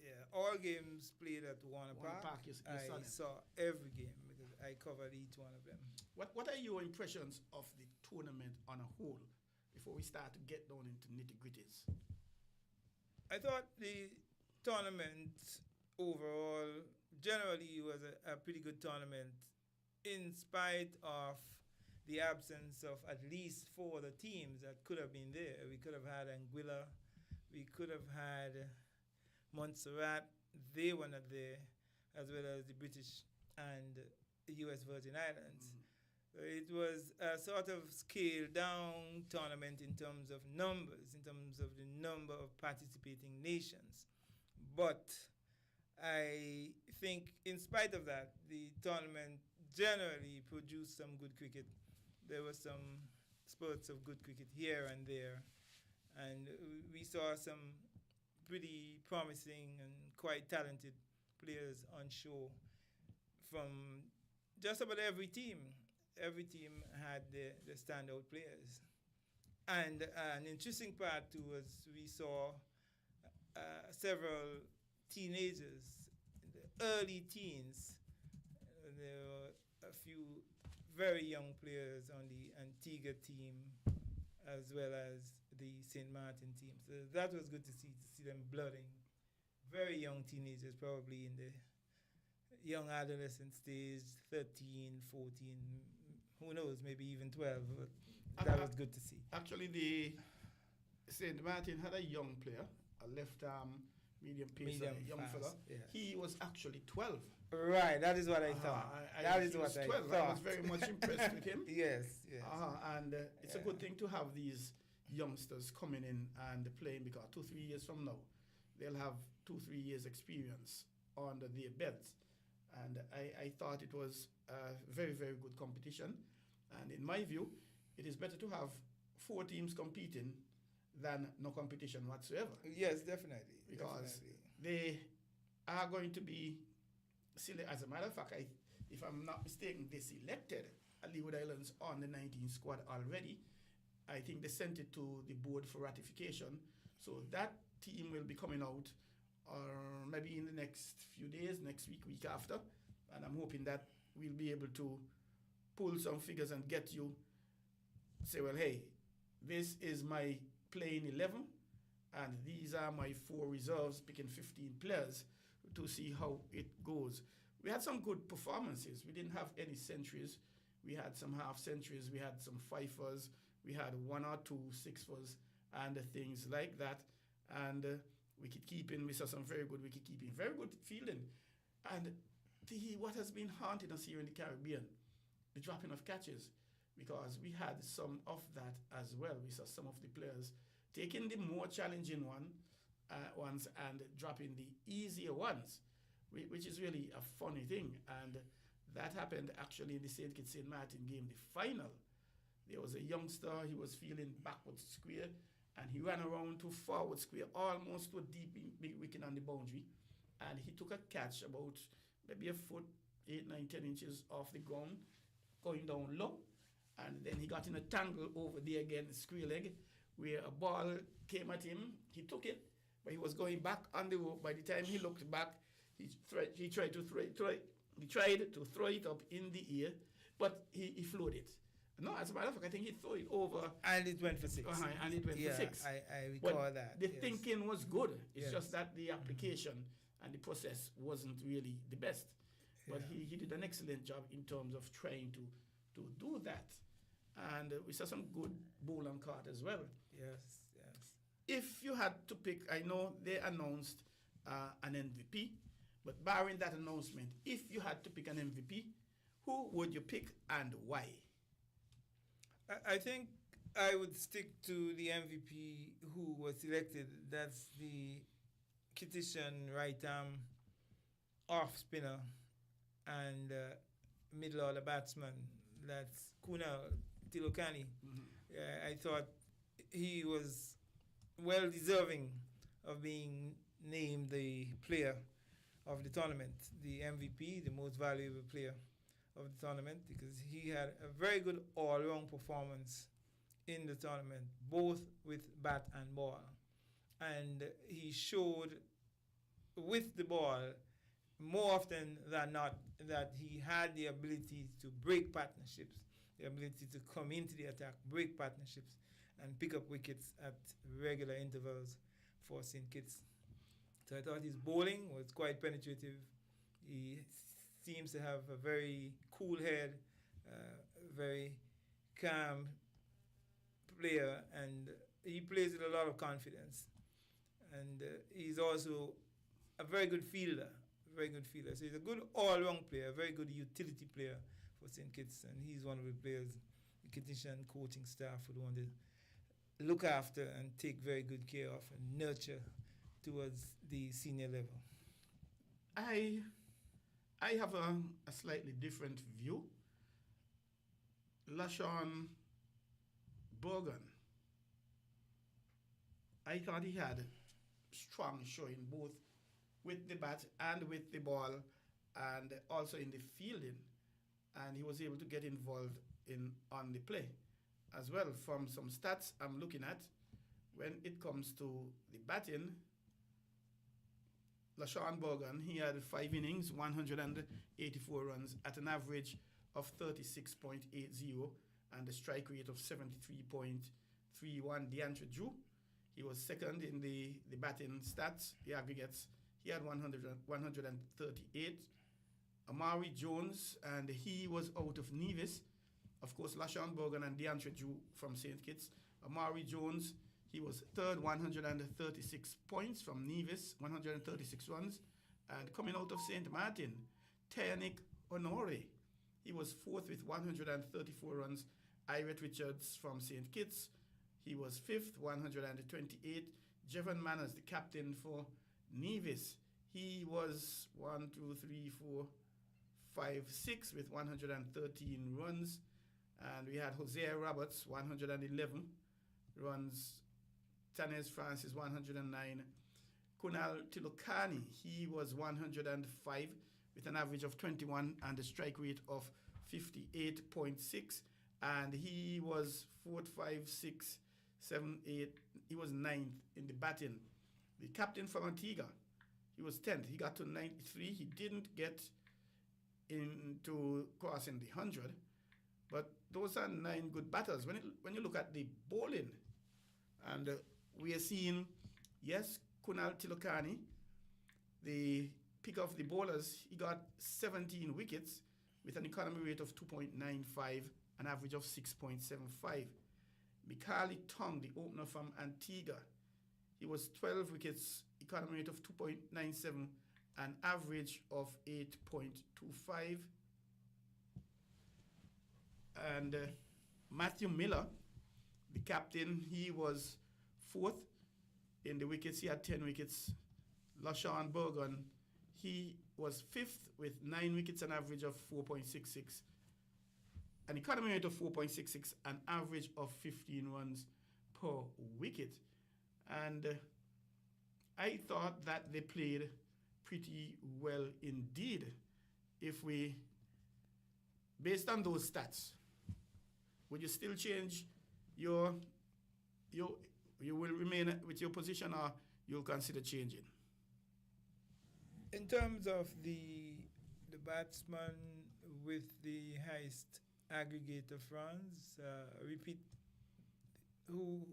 yeah, all games played at Warner Warner Park. Park, you saw I them. saw every game because I covered each one of them. What are your impressions of the tournament on a whole before we start to get down into nitty-gritties? I thought the tournament overall generally was a pretty good tournament in spite of the absence of at least 4 other teams that could have been there. We could have had Anguilla, we could have had Montserrat, they were not there, as well as the British and the US Virgin Islands. It was a sort of scaled down tournament in terms of numbers, in terms of the number of participating nations. But I think in spite of that, the tournament generally produced some good cricket. There were some spurts of good cricket here and there. And we saw some pretty promising and quite talented players on show from just about every team. Every team had the standout players. And an interesting part too was we saw several teenagers, in the early teens. There were a few very young players on the Antigua team as well as the St. Martin team. So that was good to see them blooding. Very young teenagers, probably in the young adolescent stage, 13, 14, who knows, maybe even 12. But that was good to see. Actually, the St. Martin had a young player, a left-arm medium pacer, young fast, fella. yeah. He was actually 12. Right, that is what I thought. That is what I 12. thought. I was very much impressed with him. Yes. And it's a good thing to have these youngsters coming in and playing, because 2-3 years from now, they'll have 2-3 years experience under their belts. And I thought it was a very, very good competition. And in my view, it is better to have 4 teams competing than no competition whatsoever. Yes, definitely. Because they are going to be silly. As a matter of fact, if I'm not mistaken, they selected a Leeward Islands on the 19 squad already. I think they sent it to the board for ratification. So that team will be coming out maybe in the next few days, next week after. And I'm hoping that we'll be able to pull some figures and get you, say, well, hey, this is my playing 11, and these are my 4 reserves, picking 15 players to see how it goes. We had some good performances. We didn't have any centuries. We had some half centuries. We had some fifers. We had 1 or 2 sixers and things like that. And wicket keeping, we saw some very good wicket keeping, very good fielding. And what has been haunting us here in the Caribbean, the dropping of catches, because we had some of that as well. We saw some of the players taking the more challenging ones and dropping the easier ones, which is really a funny thing. And that happened actually in the St. Kitts St. Martin game, the final. There was a youngster, he was feeling backwards square, and he ran around to forward square, almost to a deep big wicket on the boundary. And he took a catch about maybe a foot, 8, 9, 10 inches off the ground, going down low. And then he got in a tangle over there again, square leg, where a ball came at him. He took it, but he was going back on the rope. By the time he looked back, he tried to throw it up in the air, but he floated it. No, as a matter of fact, I think he threw it over. And it went for 6. And it went for 6. I recall but that. The thinking was good. It's Yes. just that the application and the process wasn't really the best. But he did an excellent job in terms of trying to do that. And we saw some good bowl and cart as well. Yes. If you had to pick, I know they announced an MVP, but barring that announcement, if you had to pick an MVP, who would you pick and why? I think I would stick to the MVP who was selected. That's the Kittitian right arm off spinner and middle order batsman. That's Kunal Tilokani. I thought he was well deserving of being named the player of the tournament, the MVP, the most valuable player of the tournament, because he had a very good all-round performance in the tournament, both with bat and ball. And he showed with the ball more often than not that he had the ability to break partnerships, the ability to come into the attack, break partnerships, and pick up wickets at regular intervals for St. Kitts. So I thought his bowling was quite penetrative. He seems to have a very cool head, very calm player, and he plays with a lot of confidence. And he's also a very good fielder, So he's a good all-round player, a very good utility player for St. Kitts, and he's one of the players the Kittitian coaching staff would want to look after and take very good care of and nurture towards the senior level. I have a slightly different view. LaShawn Bergen, I thought he had strong showing both with the bat and with the ball, and also in the fielding, and he was able to get involved on the play as well. From some stats I'm looking at, when it comes to the batting, LaShawn Bergen, he had 5 innings, 184 runs at an average of 36.80 and a strike rate of 73.31. DeAndre Drew, he was second in the batting stats, the aggregates. He had 138. Amari Jones, and he was out of Nevis. Of course, LaShawn Bergen and DeAndre Drew from St. Kitts. Amari Jones, he was third, 136 points from Nevis, 136 runs. And coming out of St. Martin, Tiernick Honore, he was fourth with 134 runs. Irett Richards from St. Kitts, he was fifth, 128. Jevon Manners, the captain for Nevis, he was 6 with 113 runs. And we had Hosea Roberts, 111 runs. Tanes Francis, 109. Kunal Tilokani, he was 105 with an average of 21 and a strike rate of 58.6. And he was 4, 5, 6, 7, 8. He was 9th in the batting. The captain from Antigua, he was 10th. He got to 93. He didn't get into crossing the 100. But those are 9 good batters. When you look at the bowling, and we are seeing, yes, Kunal Tilokani, the pick of the bowlers, he got 17 wickets with an economy rate of 2.95, an average of 6.75. Mikali Tong, the opener from Antigua, he was 12 wickets, economy rate of 2.97, an average of 8.25. And Matthew Miller, the captain, he was 4th in the wickets. He had 10 wickets. LaShawn Bergen, he was 5th with 9 wickets, an average of 4.66. An economy rate of 4.66, an average of 15 runs per wicket. And I thought that they played pretty well indeed. If we, based on those stats, would you still change you will remain with your position, or you'll consider changing? In terms of the batsman with the highest aggregate of runs, repeat, who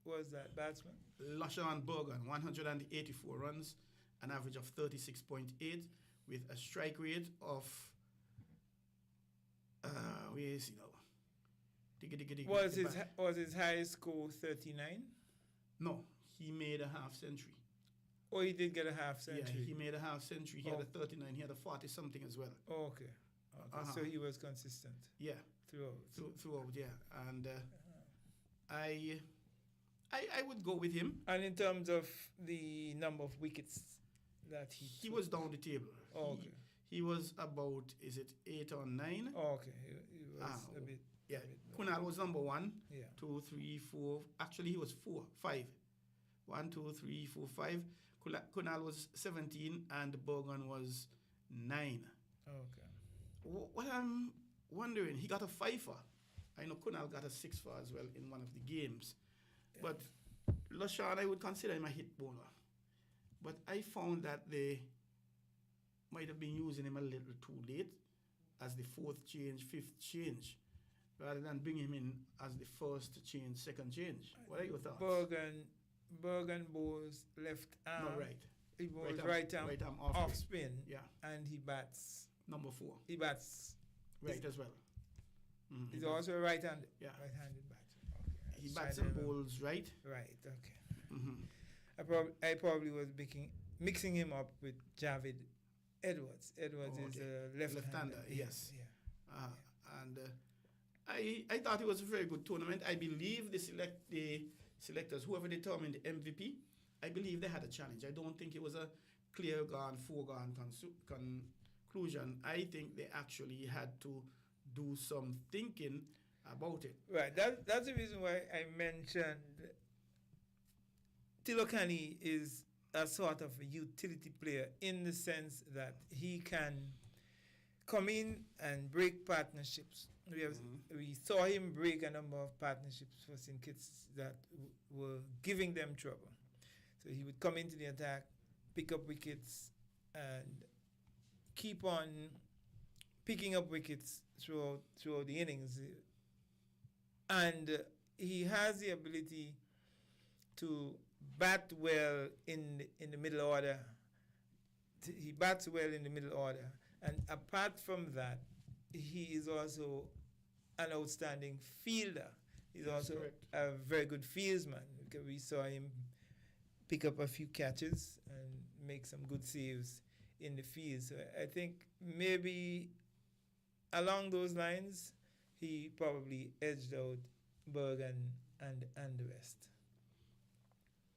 was that batsman? LaShawn Bergen, 184 runs, an average of 36.8, with a strike rate of, where is he now? Was his highest score 39? No, he made a half century. Oh, he did get a half century. Yeah, he made a half century. He had a 39. He had a 40 something as well. Oh, okay. So he was consistent. Yeah. Throughout, yeah. And I would go with him. And in terms of the number of wickets that he was down the table. Okay. He was about, is it 8 or 9? Okay. He was a bit. Yeah. a bit Kunal was number 1, Yeah. 2, 3, 4. Actually, he was 4, 5. 1, 2, 3, 4, 5. Kunal was 17 and Bogan was 9. Okay. What I'm wondering, he got a 5-fer. I know Kunal got a 6-fer as well in one of the games. Yeah. But LaShawn, I would consider him a hit bowler. But I found that they might have been using him a little too late as the 4th change, 5th change, rather than bring him in as the 1st change, 2nd change. What are your thoughts? Bergen bowls left arm. No, right. He bowls Right right arm off spin. Yeah. And he bats. Number 4. He bats. Right as well. Mm-hmm. He's also a right-handed. Yeah. Right-handed batter. Okay. He bats and bowls right. Right. Okay. Mm-hmm. I probably was mixing him up with Javid Edwards. Edwards is a left-hander. Yes. Yeah. And I thought it was a very good tournament. I believe the selectors, whoever determined the MVP, I believe they had a challenge. I don't think it was a clear gone, foregone conclusion. I think they actually had to do some thinking about it. Right. That's the reason why I mentioned Tilokani is a sort of a utility player in the sense that he can come in and break partnerships. We saw him break a number of partnerships for St. Kitts that were giving them trouble. So he would come into the attack, pick up wickets, and keep on picking up wickets throughout the innings. And he has the ability to bat well in the middle order. He bats well in the middle order. And apart from that, he is also an outstanding fielder. He's also correct. a very good fieldsman. Because we saw him pick up a few catches and make some good saves in the field. So I think maybe along those lines, he probably edged out Bergen and the rest.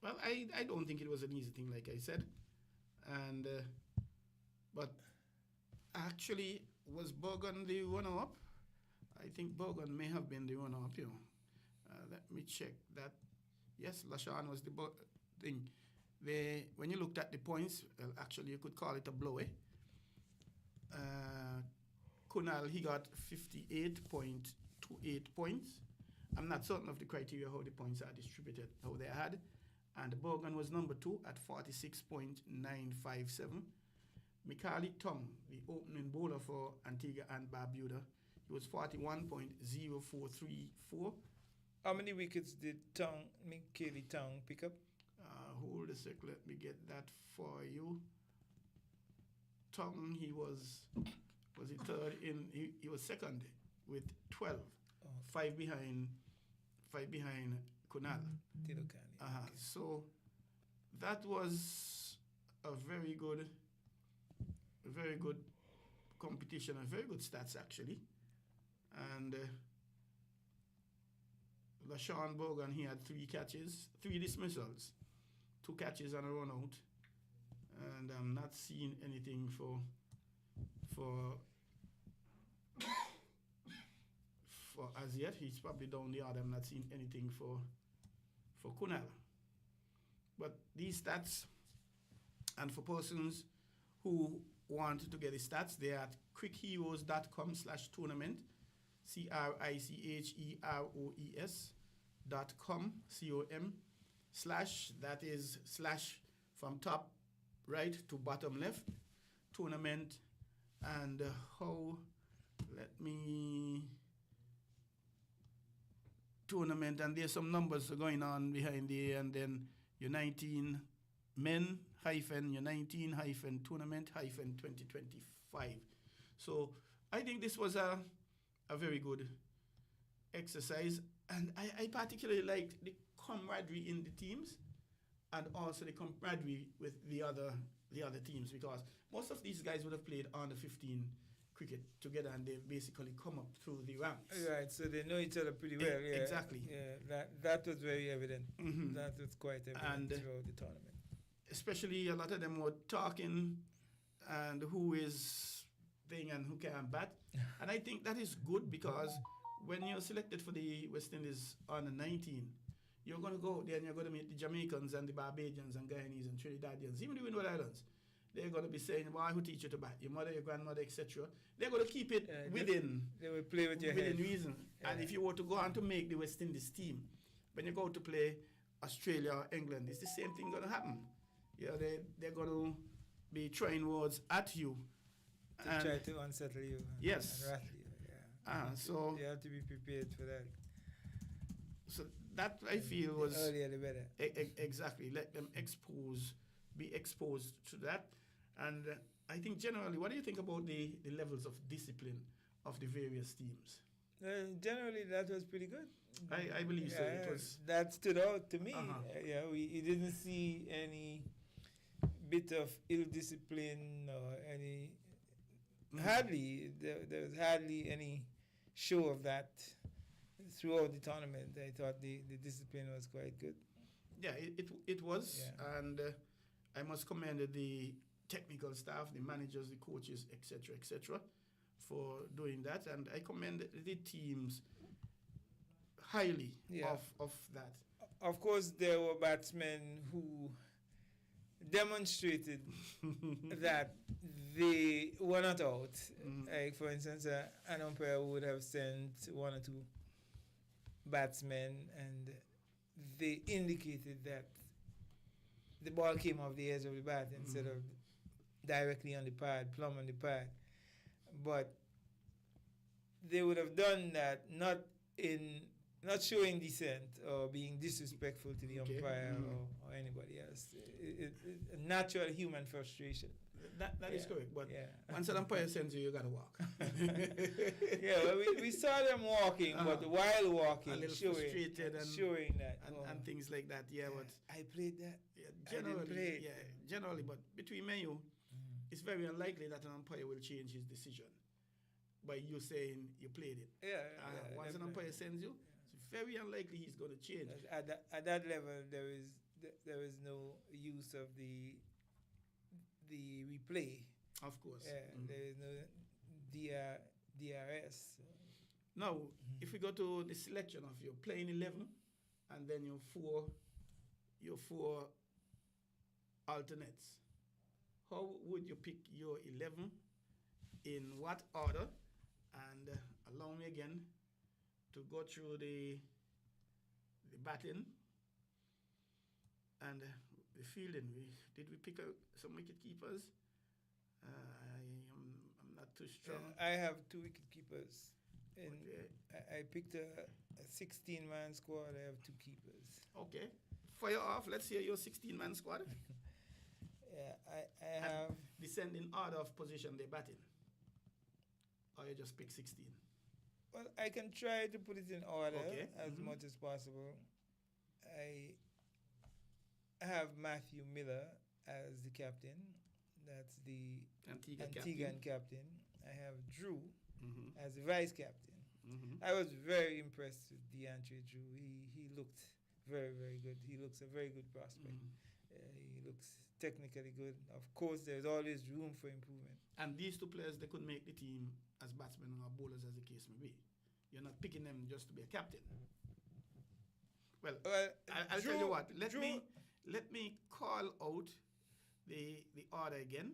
Well, I don't think it was an easy thing, like I said. And but actually, was Bergen the runner-up? I think Bergen may have been the runner-up, let me check that. Yes, LaShawn was the thing. When you looked at the points, well, actually, you could call it a blow, Kunal, he got 58.28 points. I'm not certain of the criteria, how the points are distributed, how they had. And Bergen was number 2 at 46.957. Mikali Tong, the opening bowler for Antigua and Barbuda, he was 41.0434. How many wickets did Mikali Tong pick up? Hold a sec, let me get that for you. Tong, he was he third he was second with 12. 5 behind Kunal. Tilokani. Okay. So that was a very good competition, a very good stats actually. And LaShawn Bergen, he had 3 catches, 3 dismissals, 2 catches and a run out. And I'm not seeing anything for as yet. He's probably down the order. I'm not seeing anything for Kunal. But these stats, and for persons who want to get the stats, they're at cricheroes.com/tournament, CRICHEROES.com, COM/ that is slash from top right to bottom left, tournament, and tournament, and there's some numbers going on behind there, and then U19 men U19 tournament 2025. So I think this was a very good exercise, and I particularly liked the camaraderie in the teams and also the camaraderie with the other teams, because most of these guys would have played under 15 cricket together, and they've basically come up through the ranks. Right, so they know each other pretty well. Yeah, exactly. Yeah, that was very evident. Mm-hmm. That was quite evident throughout the tournament. Especially a lot of them were talking and who is thing and who can bat. And I think that is good because when you're selected for the West Indies under 19, you're going to go out there and you're going to meet the Jamaicans and the Barbadians and Guyanese and Trinidadians, even the Windward Islands. They're going to be saying, "Why who teach you to bat? Your mother, your grandmother, etc." They're going to keep it within. They will play with your within head. reason. Yeah. And if you were to go on to make the West Indies team, when you go to play Australia or England, it's the same thing going to happen. You know, they're going to be throwing words at you. To try to unsettle you. Yes. And rattle you. Yeah. So you have to be prepared for that. So that I feel was the earlier the better. Exactly. Let them be exposed to that. And I think generally, what do you think about the levels of discipline of the various teams? Generally, that was pretty good. I believe so. It was that stood out to me. Uh-huh. We didn't see any bit of ill discipline or any. Hardly there was hardly any show of that throughout the tournament. I thought the discipline was quite good. Yeah, it was, and I must commend the technical staff, the managers, the coaches, etc., for doing that, and I commend the teams highly of that. Of course, there were batsmen who demonstrated that they were not out. Like, for instance, an umpire would have sent one or two batsmen and they indicated that the ball came off the edge of the bat instead of directly on the pad, plumb on the pad. But they would have done that not showing dissent or being disrespectful to the umpire or anybody else. A natural human frustration. That is correct. But once an umpire sends you, you got to walk. Well, we saw them walking, but while walking, a little frustrated and showing that. And things like that. Yeah, but I played that. Generally, but between me and you, it's very unlikely that an umpire will change his decision by you saying you played it. Once an umpire sends you, it's very unlikely he's going to change. At that level, there is no use of the replay. Of course. There is no DRS. Now, if we go to the selection of your playing 11 and then your four alternates, how would you pick your 11? In what order? And allow me again to go through the batting and the fielding. Did we pick out some wicket keepers? I'm not too strong. I have 2 wicket keepers. And I picked a 16-man squad. I have 2 keepers. Okay. Fire off. Let's hear your 16-man squad. I have... Descending order of position they're batting. Or you just pick 16? Well, I can try to put it in order as Mm-hmm. much as possible. I have Matthew Miller as the captain. That's the Antiguan captain. I have Drew as the vice captain. I was very impressed with DeAndre Drew. He looked very, very good. He looks a very good prospect. He looks technically good. Of course, there's always room for improvement. And these 2 players, they could make the team as batsmen or bowlers, as the case may be. You're not picking them just to be a captain. Well, I'll tell you what. Let me call out the order again.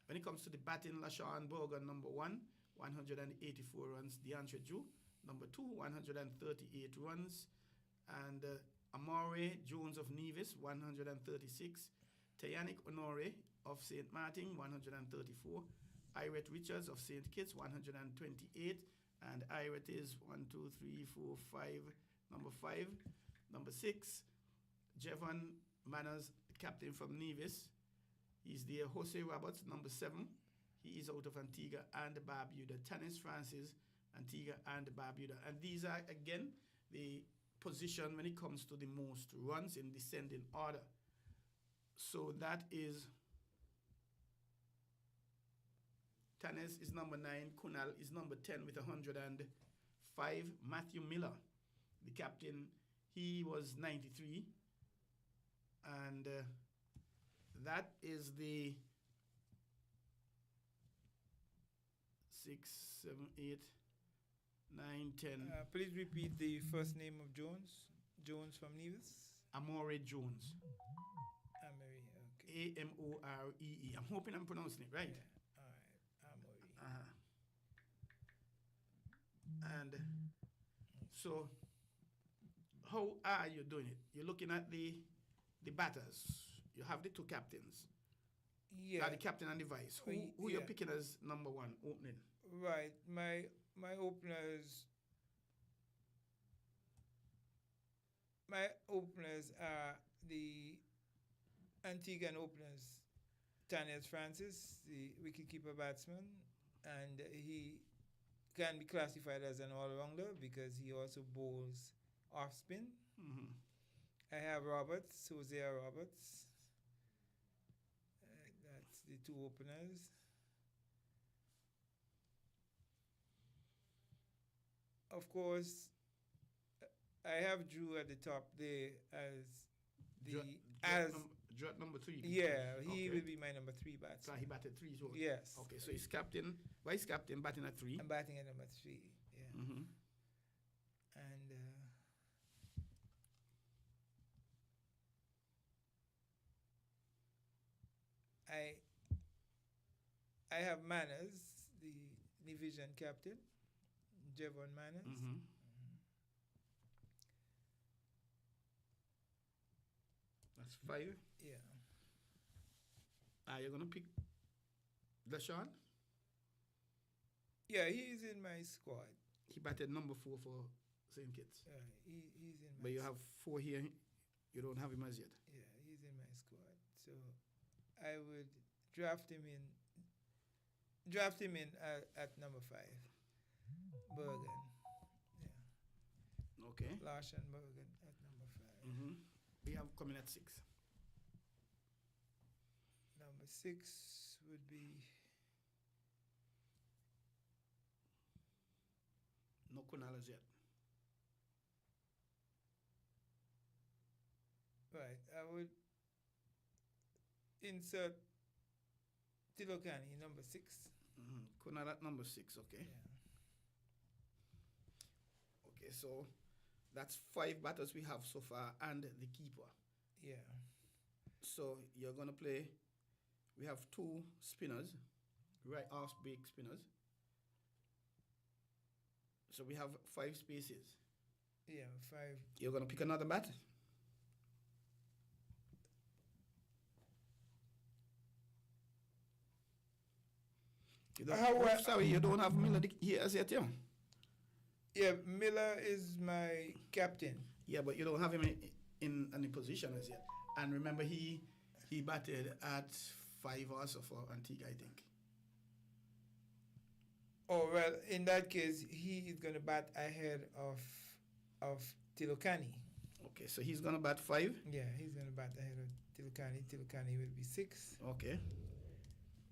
When it comes to the batting, LaShawn Bogan, number 1, 184 runs. DeAndre Drew, number 2, 138 runs. And Amore Jones of Nevis, 136. Tayanik Honore of St. Martin, 134. Iret Richards of St. Kitts, 128. And Iret is 1, 2, 3, 4, 5. Number 5. Number 6, Jevon Manners, captain from Nevis. He's there. Jose Roberts, number 7. He is out of Antigua and Barbuda. Tanis Francis, Antigua and Barbuda. And these are, again, the position when it comes to the most runs in descending order. So that is Tanis is number 9. Kunal is number 10 with 105. Matthew Miller, the captain, he was 93. And that is the 6, 7, 8, 9, 10. Please repeat the first name of Jones. Jones from Nevis. Amore Jones. Amory, okay. Amoree. I'm hoping I'm pronouncing it right. Yeah, all right. Amory. And so, how are you doing it? You're looking at the batters. You have the two captains. Yeah. The captain and the vice. Who you're picking as number one opening? Right. My openers. My openers are the Antiguan openers. Tanius Francis, the wicketkeeper batsman, and he can be classified as an all-rounder because he also bowls off spin. Mm-hmm. I have Roberts, Hosea Roberts. That's the two openers. Of course, I have Drew at the top there as the Drew at number 3. Yeah, he Okay. will be my number 3 batsman. So he batted 3. So Yes. Okay, so he's captain, vice captain batting at 3. I'm batting at number 3. Yeah. Mm-hmm. And I have Manners, the division captain, Jevon Manners. Mm-hmm. That's 5. Yeah. You're gonna pick Deshaun? Yeah, he's in my squad. He batted number 4 for St. Kitts. He's in my But you have 4 here. You don't have him as yet. Yeah, he's in my squad. So I would draft him in at number 5. Bergen. Yeah. Okay. Larson Bergen at number 5. Mm-hmm. We have coming at 6. Number 6 would be No Kunal as yet. right. I would insert Tilokani, number 6. Mm-hmm. Kunal at number 6. Okay. Yeah. Okay. So that's 5 batters we have so far, and the keeper. Yeah. So you're gonna play. We have 2 spinners, right off break spinners. So we have 5 spaces. Yeah, 5. You're gonna pick another bat. Sorry, you don't have Miller here as yet, yeah? Yeah, Miller is my captain. Yeah, but you don't have him in any position as yet. And remember, he batted at 5 also for Antigua, I think. Oh, well, in that case, he is going to bat ahead of Tilokani. Okay, so he's going to bat 5? Yeah, he's going to bat ahead of Tilokani. Tilokani will be 6. Okay.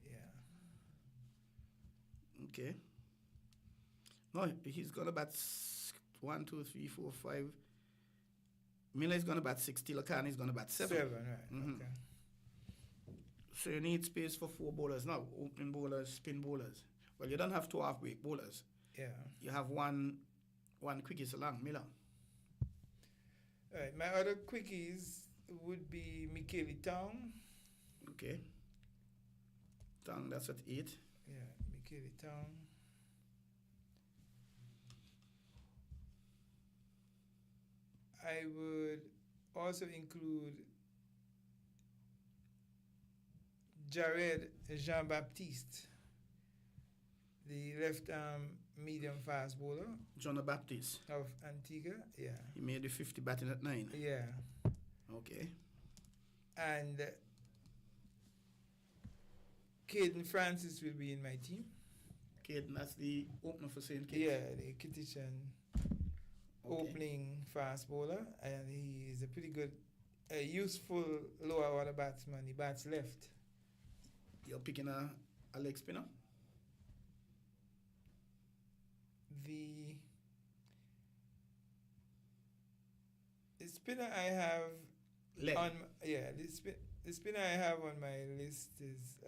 Yeah. Okay. No, he's going to bat 1, 2, 3, 4, 5. Miller is going to bat 6. Tilokani is going to bat 7. 7, right. Mm-hmm. Okay. So you need space for 4 bowlers now, opening bowlers, spin bowlers. Well, you don't have 2 half-break bowlers. Yeah. You have one quickies along, Miller. All right. My other quickies would be Michaeli Tong. Okay. Tang, that's at 8. Yeah, Michaeli Tong. I would also include Jared Jean-Baptiste, the left-arm medium-fast bowler John Baptiste. of Antigua. Yeah. He made the 50 batting at 9. Yeah. Okay. And Caden Francis will be in my team. Caden, that's the opener for St. Kitts. Yeah, the Kittitian Okay. opening fast bowler, and he is a pretty good, useful lower order batsman. He bats left. You're picking a leg spinner? The spinner I have Leg. the spinner I have on my list is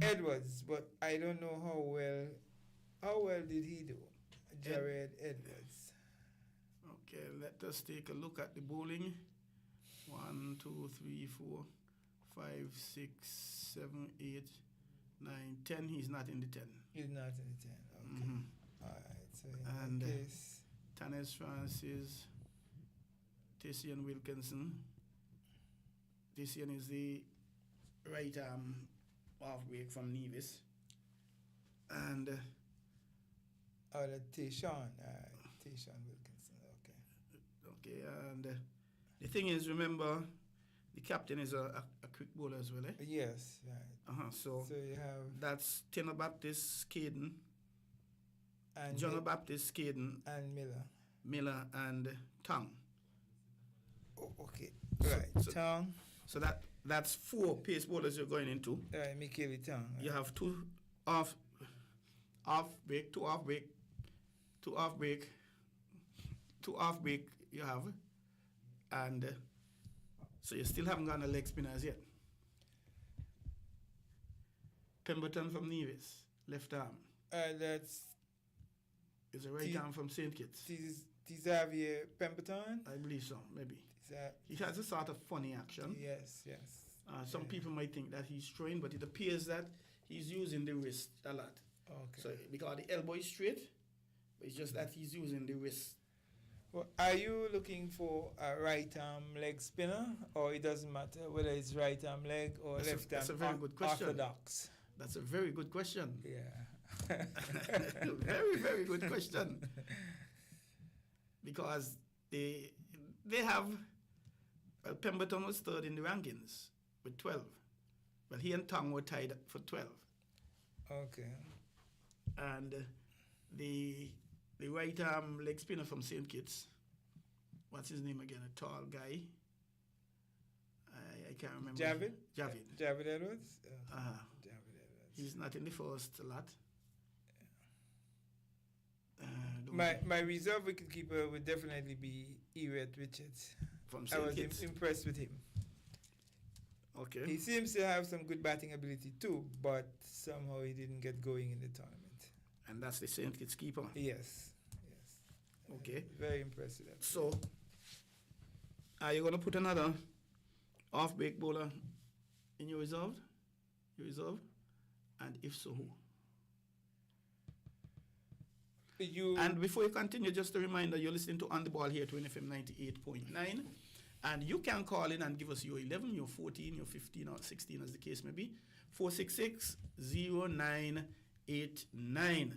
Edwards, but I don't know how well did he do? Jared Edwards. Okay, let us take a look at the bowling. 1, 2, 3, 4, 5, 6, 7, 8, 9, 10. He's not in the 10. He's not in the 10. Okay. All right. So And in case, Tanis Francis, Tessian Wilkinson. Tessian is the right arm half break from Nevis. And the Tayshawn. Tayshawn Wilkinson. Okay. okay, and the thing is, remember, the captain is a quick bowler as well, eh? Yes, right. So you have that's Tenor Baptist, Caden, and John Baptist, Caden, and Miller, and Tong. Oh, okay. Right. Tong. So that's 4 pace bowlers you're going into. Right, Michael Tong. You have 2 off break, 2 off break, 2 off break, 2 off break you have, and so you still haven't gotten a leg spinner as yet. Pemberton from Nevis, left arm. That's Is a right arm from St. Kitts. Xavier Pemberton. I believe so, maybe. He has a sort of funny action. Yes. Some people might think that he's throwing, but it appears that he's using the wrist a lot. Okay. So because the elbow is straight, but it's just that he's using the wrist. Well, are you looking for a right arm leg spinner, or it doesn't matter whether it's right arm leg or left arm? That's a very good question. Orthodox. That's a very good question. Yeah. Very, very good question. Because they have, well, Pemberton was third in the rankings with 12. Well, he and Tong were tied for 12. Okay. And the right arm leg spinner from St. Kitts, what's his name again? A tall guy. I can't remember. Javid? Javid. Javid Edwards? Uh-huh. Javid Edwards. He's not in the first a lot. My reserve wicketkeeper would definitely be Ewart Richards. From I St. was Kitts. impressed with him. Okay. He seems to have some good batting ability too, but somehow he didn't get going in the tournament. And that's the St. Kitts keeper. Yes. Okay. Very impressed with that. So, are you going to put another off-break bowler in your reserve? And if so, who? And before you continue, just a reminder, you're listening to On The Ball here at WINN FM 98.9. And you can call in and give us your 11, your 14, your 15, or 16, as the case may be. 466-0989.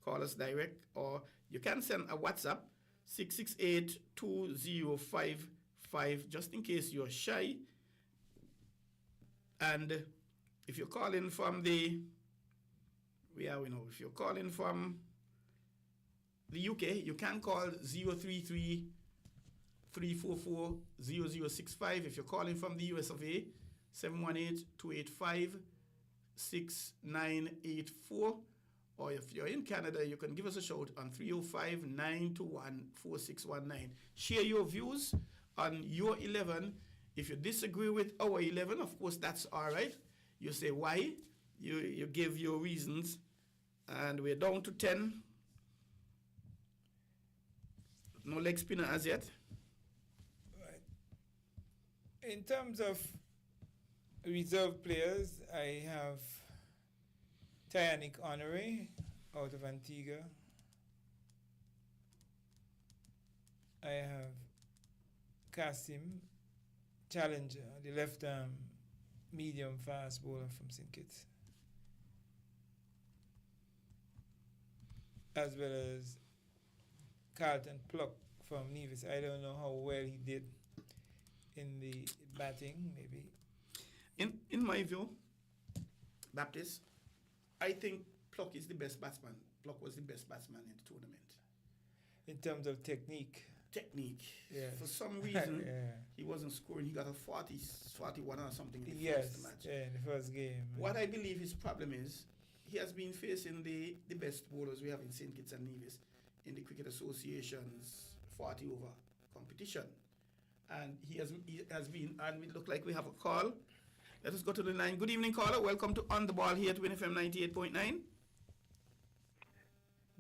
Call us direct, or you can send a WhatsApp, 668-2055, just in case you're shy. And if you're calling from if you're calling from the UK, you can call 033-344-0065. If you're calling from the US of A, 718-285-6984. Or if you're in Canada, you can give us a shout on 305-921-4619. Share your views on your 11. If you disagree with our 11, of course, that's all right. You say why. You give your reasons. And we're down to 10. No leg spinner as yet. Right. In terms of reserve players, I have Tyanic Honore out of Antigua. I have Kasim Challenger, the left arm medium fast bowler from St. Kitts, as well as Carlton Pluck from Nevis. I don't know how well he did in the batting, maybe. In my view, Baptist, I think Pluck is the best batsman. Pluck was the best batsman in the tournament. In terms of technique. Yes. For some reason, he wasn't scoring. He got a 41 or something in the first match. Yeah, in the first game. What I believe his problem is, he has been facing the best bowlers we have in St. Kitts and Nevis in the Cricket Association's 40-over competition. And he has been, and we look like we have a call. Let us go to the line. Good evening, caller. Welcome to On the Ball here at WINN FM 98.9.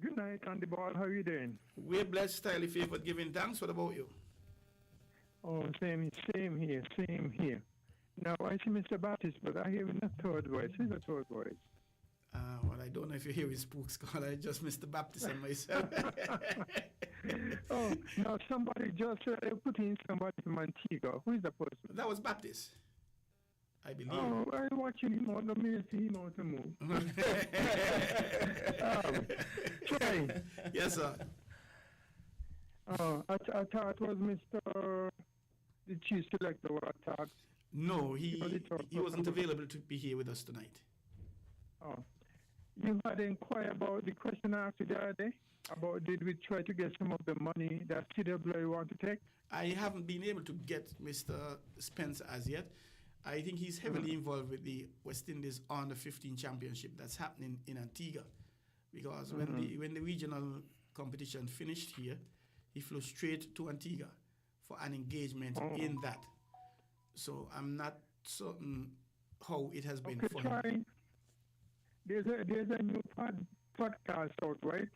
Good night, On the Ball. How are you doing? We're blessed, highly favored, giving thanks. What about you? Oh, same here. Now, I see Mr. Baptist, but I hear a third voice. Who's the third voice? Well, I don't know if you hear his spooks, caller. Just Mr. Baptist and myself. Oh, now somebody just put in somebody from Antigua. Who is the person? That was Baptist, I believe. Oh, I'm watching him on the minute he knows to move. Troy. Yes, sir. I thought it was Mr. the chief selector who I thought. No, he wasn't available to be here with us tonight. Oh. You had inquired about the question I asked you the other day about did we try to get some of the money that CWA want to take? I haven't been able to get Mr. Spencer as yet. I think he's heavily involved with the West Indies Under 15 Championship that's happening in Antigua. Because when the regional competition finished here, he flew straight to Antigua for an engagement in that. So I'm not certain how it has been for him. There's a new podcast out, right?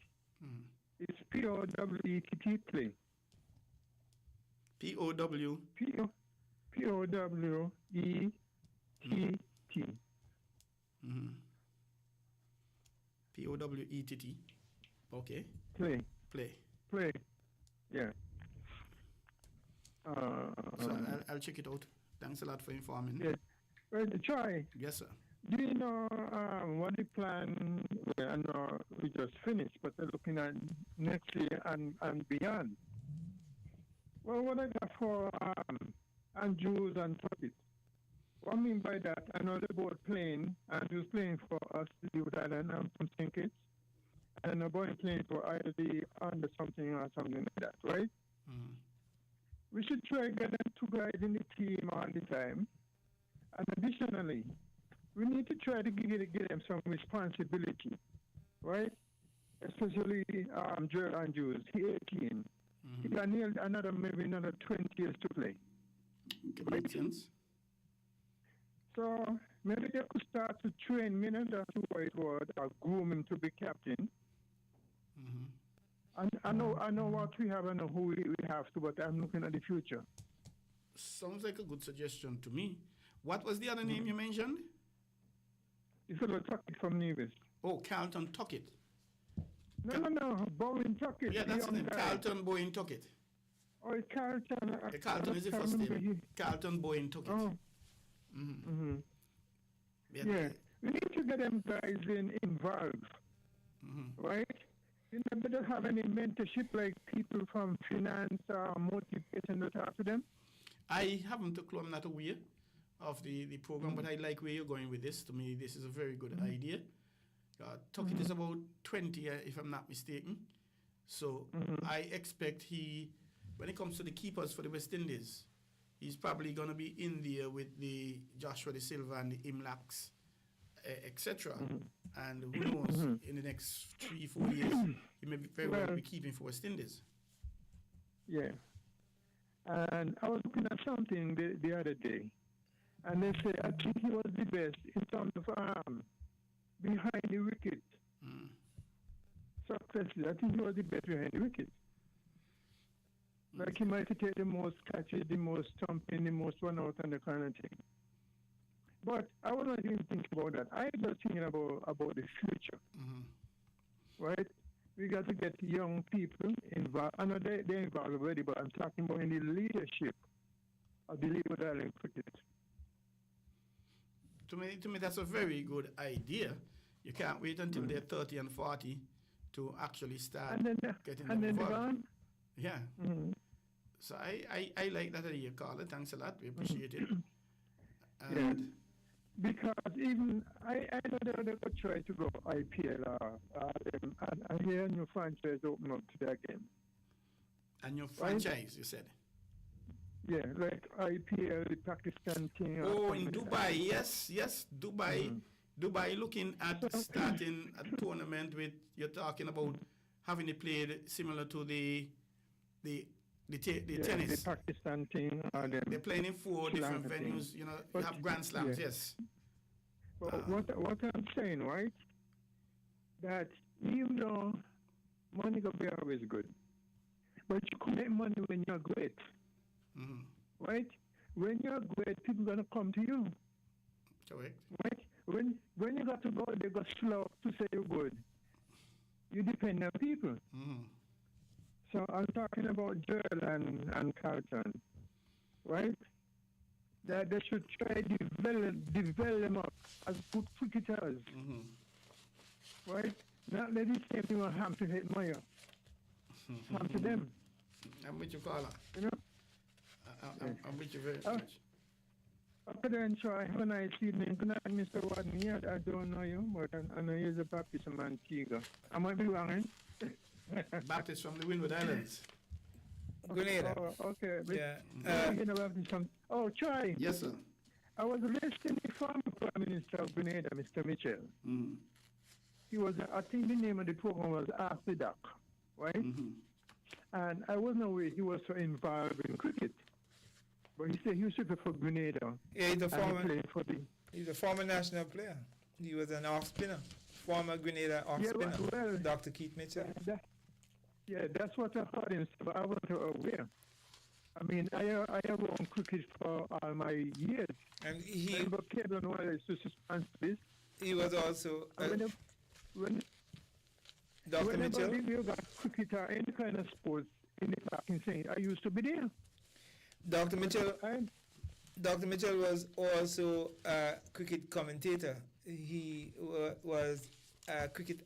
It's POWETT play. POW? POWETT. POWETT. Okay. Play. Yeah. So I'll check it out. Thanks a lot for informing. Yes. Well, Troy. Yes, sir. Do you know what the plan? Well, I know we just finished, but they're looking at next year and beyond. Well, what I got for Andrews and Tuckett. What I mean by that, I know they're both playing. Andrews playing for us, the Youth Island, from St. Kitts. And they're both playing for either the under something or something like that, right? We should try to get them two guys in the team all the time. And additionally, we need to try to give them some responsibility, right? Especially Joel Andrews, he's 18. He got maybe another 20 years to play. That makes sense. So maybe they could start to train me, and that's what it was, or groom him to be captain. And I know what we have, I know who we have to, but I'm looking at the future. Sounds like a good suggestion to me. What was the other name you mentioned? It's a Tuckett from Nevis. Oh, Carlton Tuckett. No, Bowen Tuckett. Yeah, that's his name. Carlton Bowen Tuckett. Oh, it's Carlton. Carlton is the first name. Carlton Bowen Tuckett. Oh. Yeah. We need to get them guys involved. Right? You know, don't have any mentorship like people from finance or motivation to talk to them? I haven't a clue. I'm not aware of the program, but I like where you're going with this. To me, this is a very good idea. Tuckett is about 20, if I'm not mistaken. So I expect when it comes to the keepers for the West Indies, he's probably going to be in there with the Joshua De Silva and the Imlaks, etc. And who knows, in the next 3-4 years, he may very well be keeping for West Indies. Yeah. And I was looking at something the other day, and they say, I think he was the best in terms of behind the wicket. Successfully, I think he was the best behind the wicket. Like he might take the most catches, the most stumping, the most run out, and the kind of thing. But I was not even thinking about that. I was thinking about the future. Right? We got to get young people involved. I know they're involved already, but I'm talking about in the leadership of the Leeward Island cricket. To me, that's a very good idea. You can't wait until they're 30 and 40 to actually start getting them involved. Yeah. So I like that idea, Carla. Thanks a lot. We appreciate it. And because even I know they could try to go IPL. And I hear a new franchise open up today again. A new franchise, you said? Yeah, like IPL, the Pakistan thing. Oh, in Dubai, yes, Dubai. Dubai looking at starting a tournament with, you're talking about having it played similar to the the The tennis. Pakistan thing. They're playing in 4 Sri different Lanka thing. venues. You know, you But- have Grand Slams. yeah. Yes. But what I'm saying, right? That even though money can be always good, but you can make money when you're great, Mm-hmm. right? When you're great, people gonna come to you, Correct. right? When you got to go, they go slow to say you're good. You depend on people. Mm-hmm. So I'm talking about Joel and Carlton, right? That they should try to develop them up as good cricketers, Mm-hmm. right? Not let the same thing happen to hit Maya. Happen to them, I'm with you, caller. you know? I'm with you very Oh. much. Okay then, Troy, have a nice evening. Good night, Mr. Warden. Yeah, I don't know you, but I know you're a Baptist from Antigua. I might be wrong, eh? Baptist from the Windward Islands. Grenada. Oh, okay. But Yeah. you know, Baptist from... Oh, Troy, Yes, sir. I was listening to former Prime Minister of Grenada, Mr. Mitchell. Mm-hmm. He was, I think the name of the program was Ask the Doc, right? Mm-hmm. And I wasn't aware he was so involved in cricket. But he said he used to play for Grenada. Yeah, he's a And he former. played for the... He's a former national player. He was an off spinner, former Grenada off Yeah, spinner. well, Dr. Keith Mitchell. That's what I heard him say, but I wasn't aware. I mean, I have run cricket for all my years. And I he never cared on why I used to suspend this. he was also When Dr. whenever Mitchell. you got cricket or any kind of sports in the park in St. I used to be there. Dr. Mitchell. And Dr. Mitchell was also a cricket commentator. He was a cricket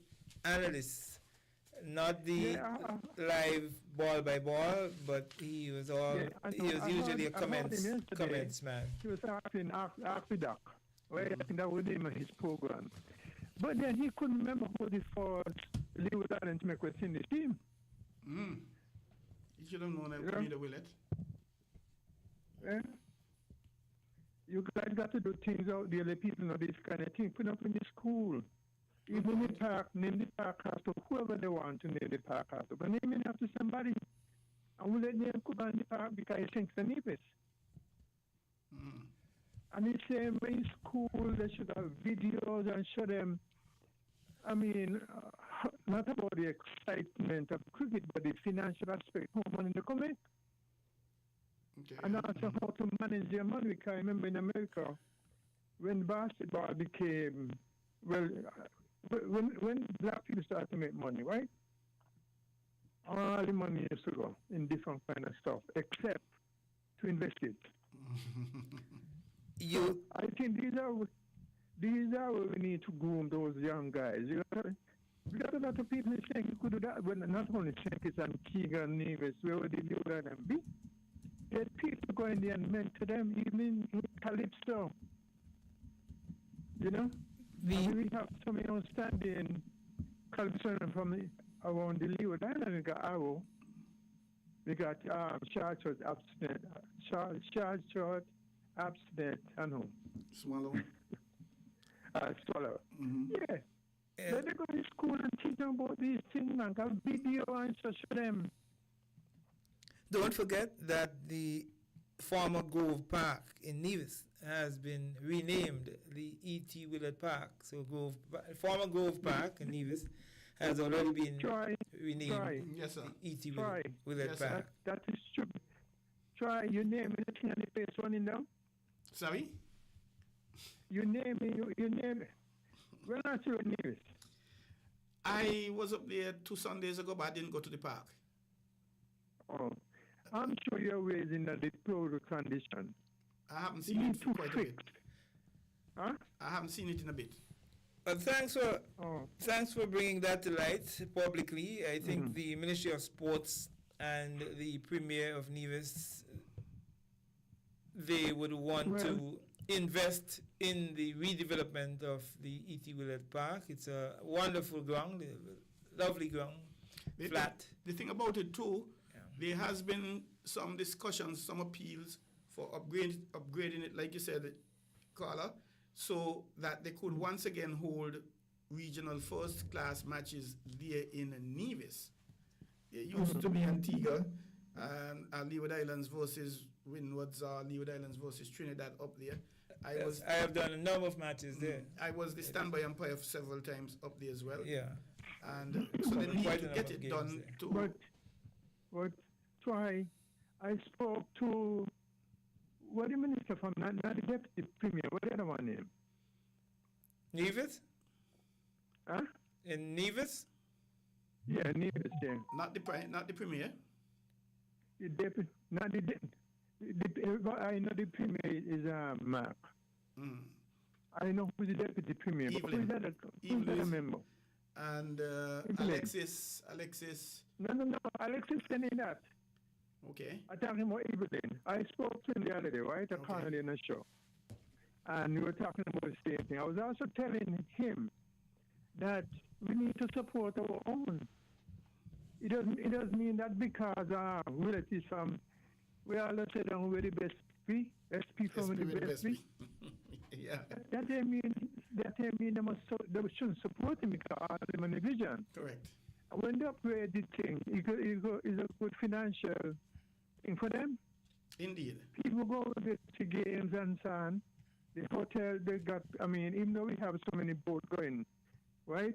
analyst, not the live ball by ball, but he was he was usually a comments man. he was acting after Doc. Right? I think that was the name of his program. But then he couldn't remember who the first Leeward Island to make was in the team. Mm. You should have known that Yeah. Grenada Willet. Eh? You guys got to do things out there, let people know this kind of thing. Put up in the school. Even the park, name the park after whoever they want to name the park after. But name it after somebody. And we'll let them go on the park because he thinks the neighbors. Mm. And the same way in school, they should have videos and show them, I mean, not about the excitement of cricket, but the financial aspect, how money they come in. Okay. And also how to manage their money. Because I remember in America, when basketball became, well, when black people started to make money, right? All the money used to go in different kind of stuff, except to invest it. I think these are where we need to groom those young guys. We got a lot of people saying you could do that, but not only Sankis and Keegan Nevis, where would they do that and be? There are people going there and mentor them, even in Calypso. You know? We have some outstanding Calypso from around the Leeward Island. We got Arrow. We got Short, Abstinent, Short, Abstinent, and who? Swallow. Swallow. Mm-hmm. Yeah. Let them go to school and teach them about these things and have video and show them. Don't forget that the former Grove Park in Nevis has been renamed the E.T. Willard Park. So former Grove Park in Nevis has already been renamed Yes, sir. the E.T. Try. Willard Yes, Park. That is true. Try your name and the thing on the face running down. Sorry? You name it. When I see Nevis. I was up there 2 Sundays ago, but I didn't go to the park. Oh, I'm sure you're raising a deplorable condition. I haven't You seen need it to quite a fix. bit. Huh? I haven't seen it in a bit. Thanks for bringing that to light publicly. I think the Ministry of Sports and the Premier of Nevis, they would want to invest in the redevelopment of the E.T. Willard Park. It's a wonderful ground, lovely ground, flat. The thing about it too, there has been some discussions, some appeals for upgrading it, like you said, Carla, so that they could once again hold regional first-class matches there in Nevis. It used to be Antigua, Leeward Islands versus WINN Leeward Islands versus Trinidad up there. I have done a number of matches there. I was the standby umpire several times up there as well. Yeah. And so they need to get it done too. But Troy, I spoke to the minister from not the deputy premier. What the other one name? Nevis? Huh? In Nevis? Yeah, Nevis. Yeah. Not the premier. The deputy, not the. I know the premier is Mark. I know who the deputy premier. Evelyn. Who's that member? And Alexis. No. Alexis sent in that. Okay. I talked about Evelyn. I spoke to him the other day, right? I called in a show. And we were talking about the same thing. I was also telling him that we need to support our own. It doesn't mean that because relatives from, we all say that we're the best SP from the best P. Yeah. That they mean they should support him because all them in the vision. Correct. When they upgrade the thing, it's a good financial thing for them. Indeed. People go to games and so on. The hotel they got, even though we have so many boats going, right?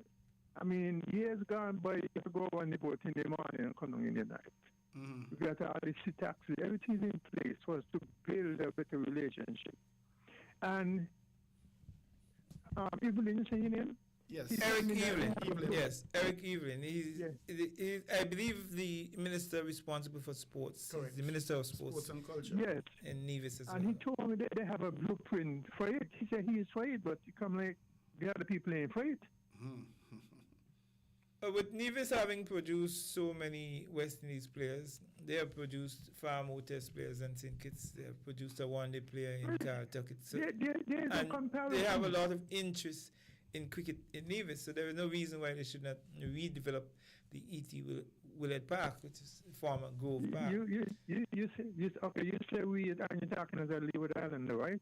Years gone by, you have to go on the boat in the morning and come on in the night. We got all the sea taxis, everything's in place for us to build a better relationship. And Evelyn, you say your name? Yes. Eric Evelyn. Yes, Eric Evelyn. He's I believe the minister responsible for sports. Correct. He's the minister of sports and culture. Yes. In Nevis as well. And he told me that they have a blueprint for it. He said he is for it, but you come like the other people ain't for it. With Nevis having produced so many West Indies players, they have produced far more test players than St. Kitts. They have produced a one-day player in Cartucket. So, there's a comparison. they have a lot of interest in cricket in Nevis, so there is no reason why they should not redevelop the E.T. Willett Park, which is former Grove Park. You say we, and you're talking as a Leeward Islander, right?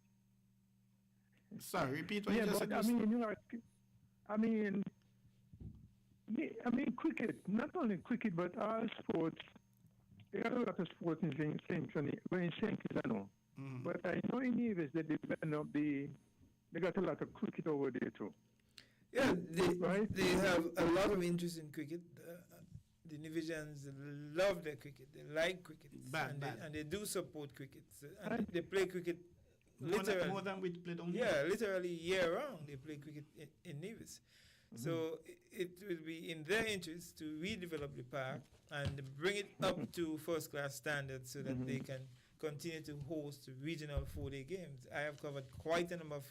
Sorry, repeat what you just said. Cricket, not only cricket, but all sports. There are a lot of sports in St. Kitts, I know. But I know in Nevis that they got a lot of cricket over there too. Yeah, they have a lot of interest in cricket. The Nevisians love their cricket. They like cricket. And they do support cricket. And they play cricket literally. More than we play down here. Yeah, literally year round they play cricket in Nevis. So it will be in their interest to redevelop the park and bring it up to first-class standards so that they can continue to host regional 4-day games. I have covered quite a number of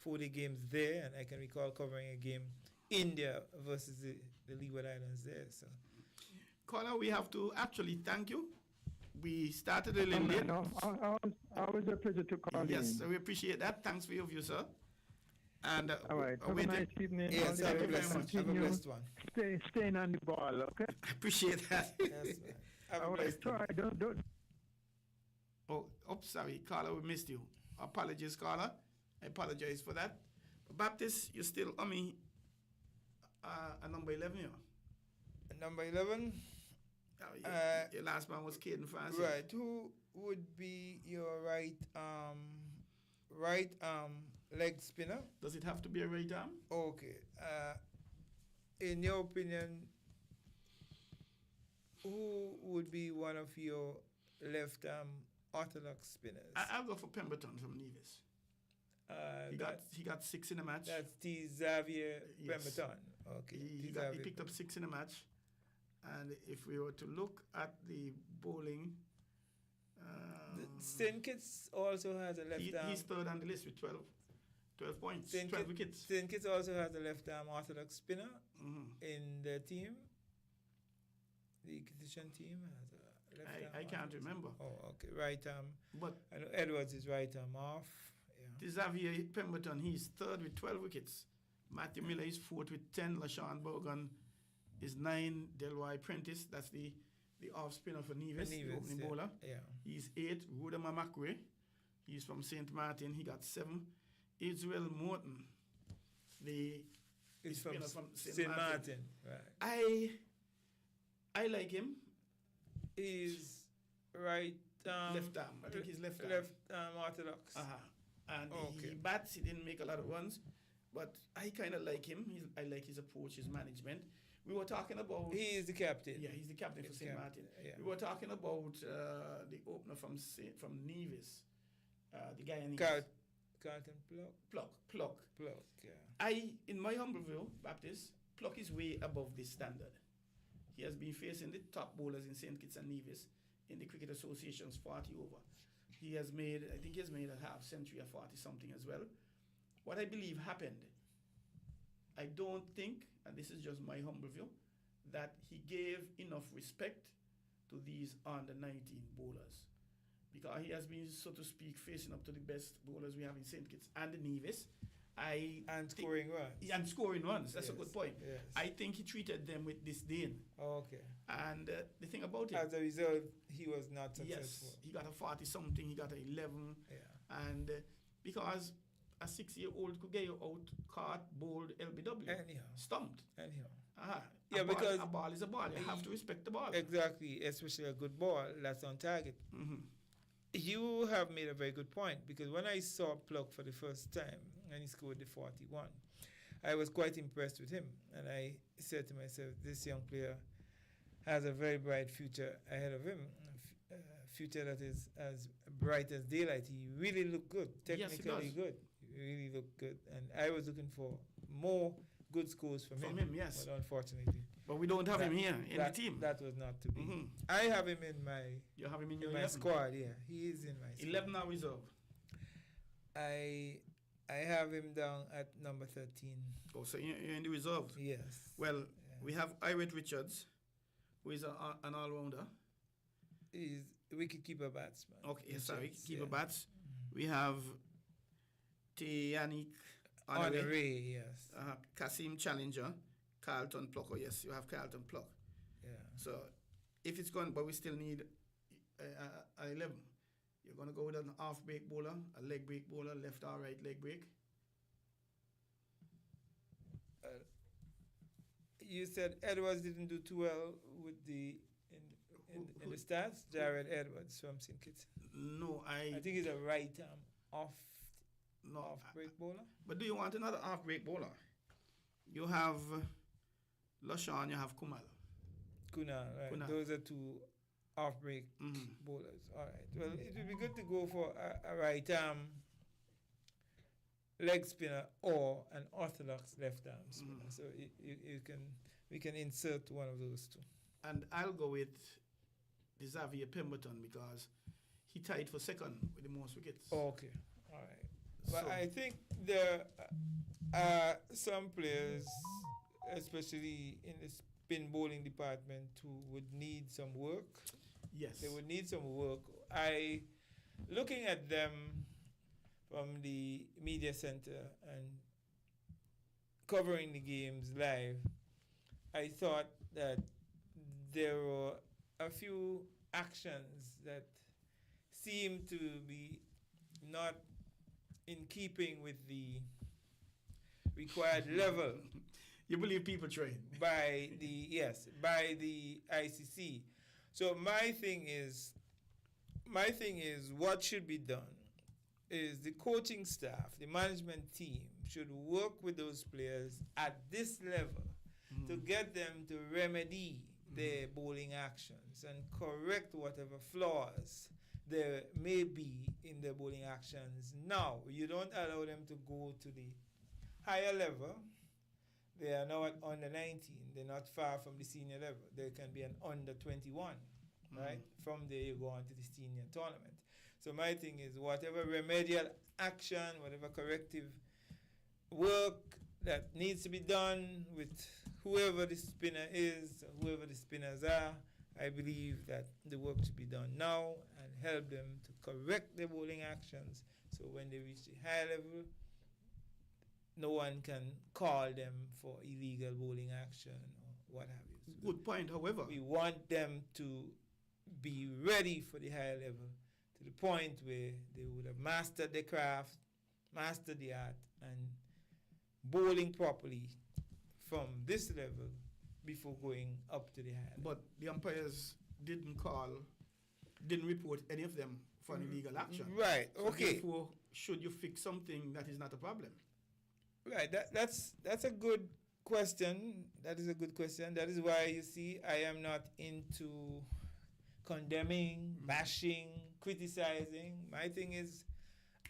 4-day games there, and I can recall covering a game India versus the Leeward Islands there. So, Caller, we have to actually thank you. We started a little late. Always a pleasure to call you. Yes, so we appreciate that. Thanks for your view, sir. And all right. Have a nice evening. Yes, thank you very much. Have a blessed one. Staying on the ball, okay? I appreciate that. Yes, man. Have a blessed one. Don't. Oh, sorry, caller, we missed you. Apologies, caller. I apologize for that. But Baptist, you still on me at number 11, you know? Number 11? Your last man was Caden Francis. Right. Who would be your right leg spinner? Does it have to be a right arm? Okay. In your opinion, who would be one of your left arm orthodox spinners? I'll go for Pemberton from Nevis. He got 6 in a match. That's T. Xavier Pemberton. Okay. He picked up 6 in a match. And if we were to look at the bowling, St. Kitts also has a left arm. He's third on the list with 12 points, 12 wickets. St. Kitts also has a left arm orthodox spinner in the team. The Kittian team has a left arm. I can't remember. Oh, okay. Right arm. But I know Edwards is right arm off. Yeah. Xavier Pemberton, he's third with 12 wickets. Matthew Miller is fourth with 10. LaShawn Bogan is 9. Delroy Prentice, that's the off spinner for Nevis, the opening bowler. Yeah. He's 8. Rudama Macrae, he's from St. Martin, he got 7. Israel Morton, the spinner from St. Martin. Right. I like him. He's right left arm. I think he's left arm. left orthodox. And Okay. he bats. He didn't make a lot of runs, but I kind of like him. I like his approach, his management. We were talking about. He is the captain. Yeah, he's the captain for He's St. captain, Martin. yeah. We were talking about the opener from Nevis, the guy in Nevis. Carlton Pluck. Pluck, yeah. In my humble view, Baptist, Pluck is way above this standard. He has been facing the top bowlers in St. Kitts and Nevis in the Cricket Association's 40 over. I think he has made a half century or 40 something as well. What I believe happened, I don't think, and this is just my humble view, that he gave enough respect to these under 19 bowlers. Because he has been, so to speak, facing up to the best bowlers we have in St. Kitts and the Nevis. And scoring runs. And scoring runs. That's a good point. Yes. I think he treated them with disdain. Okay. And the thing about it, As a result, he was not successful. yes, he got a 40 something, he got a 11. Yeah. And because a 6-year-old could get you out, caught, bowled, LBW, Anyhow. stumped. Anyhow. A ball, because a ball is a ball. You have to respect the ball. Exactly, especially a good ball that's on target. Mm-hmm. You have made a very good point, because when I saw Pluck for the first time and he scored the 41, I was quite impressed with him. And I said to myself, this young player has a very bright future ahead of him, a future that is as bright as daylight. He really looked good, Yes, he technically does. good. He really looked good. And I was looking for more good scores from him. Yes. But unfortunately, But we don't have him here in the team. that was not to be. Mhm. I have him in my You have him in your my 11. squad, yeah. He is in my squad. 11 now reserve. I have him down at number 13. Oh, so you're in the reserve. Yes. Well, we have Irate Richards, who is an all-rounder. He's wicketkeeper batsman. Okay, sorry, Richards, keeper yeah. bats. We have Yannick Honore, yes. Kasim Challenger, Carlton Plucker. Yes, you have Carlton Pluck. Yeah. So if it's gone, but we still need a 11. You're going to go with an half-break bowler, a leg break bowler, left or right leg break. You said Edwards didn't do too well with in the stats. Jared Edwards from St. Kitts. No, I think he's a right off no. break bowler. But do you want another half-break bowler? You have Lashawn, you have Kumal. Kunal, right. Kunal. Those are two off-break Mhm. bowlers. All right. Well, it would be good to go for a right leg spinner or an orthodox left arm spinner. So we can insert one of those two. And I'll go with the Xavier Pemberton because he tied for second with the most wickets. Okay. All right. But So- I think there are some players, especially in the spin bowling department, who would need some work. Yes. They would need some work. Looking at them from the media center and covering the games live, I thought that there were a few actions that seemed to be not in keeping with the required level You believe people train? by the ICC. So my thing is what should be done is the coaching staff, the management team should work with those players at this level to get them to remedy their bowling actions and correct whatever flaws there may be in their bowling actions. Now, you don't allow them to go to the higher level. They are now at under 19. They're not far from the senior level. There can be an under 21, right? From there, you go on to the senior tournament. So my thing is whatever remedial action, whatever corrective work that needs to be done with whoever the spinner is, whoever the spinners are, I believe that the work should be done now and help them to correct their bowling actions so when they reach the high level, no one can call them for illegal bowling action or what have you. So Good point, however. we want them to be ready for the higher level to the point where they would have mastered the craft, mastered the art, and bowling properly from this level before going up to the higher level. But the umpires didn't call didn't report any of them for an illegal action. Right. So Okay. therefore, should you fix something that is not a problem? Right. That's a good question. That is a good question. That is why you see I am not into condemning, bashing, criticizing. My thing is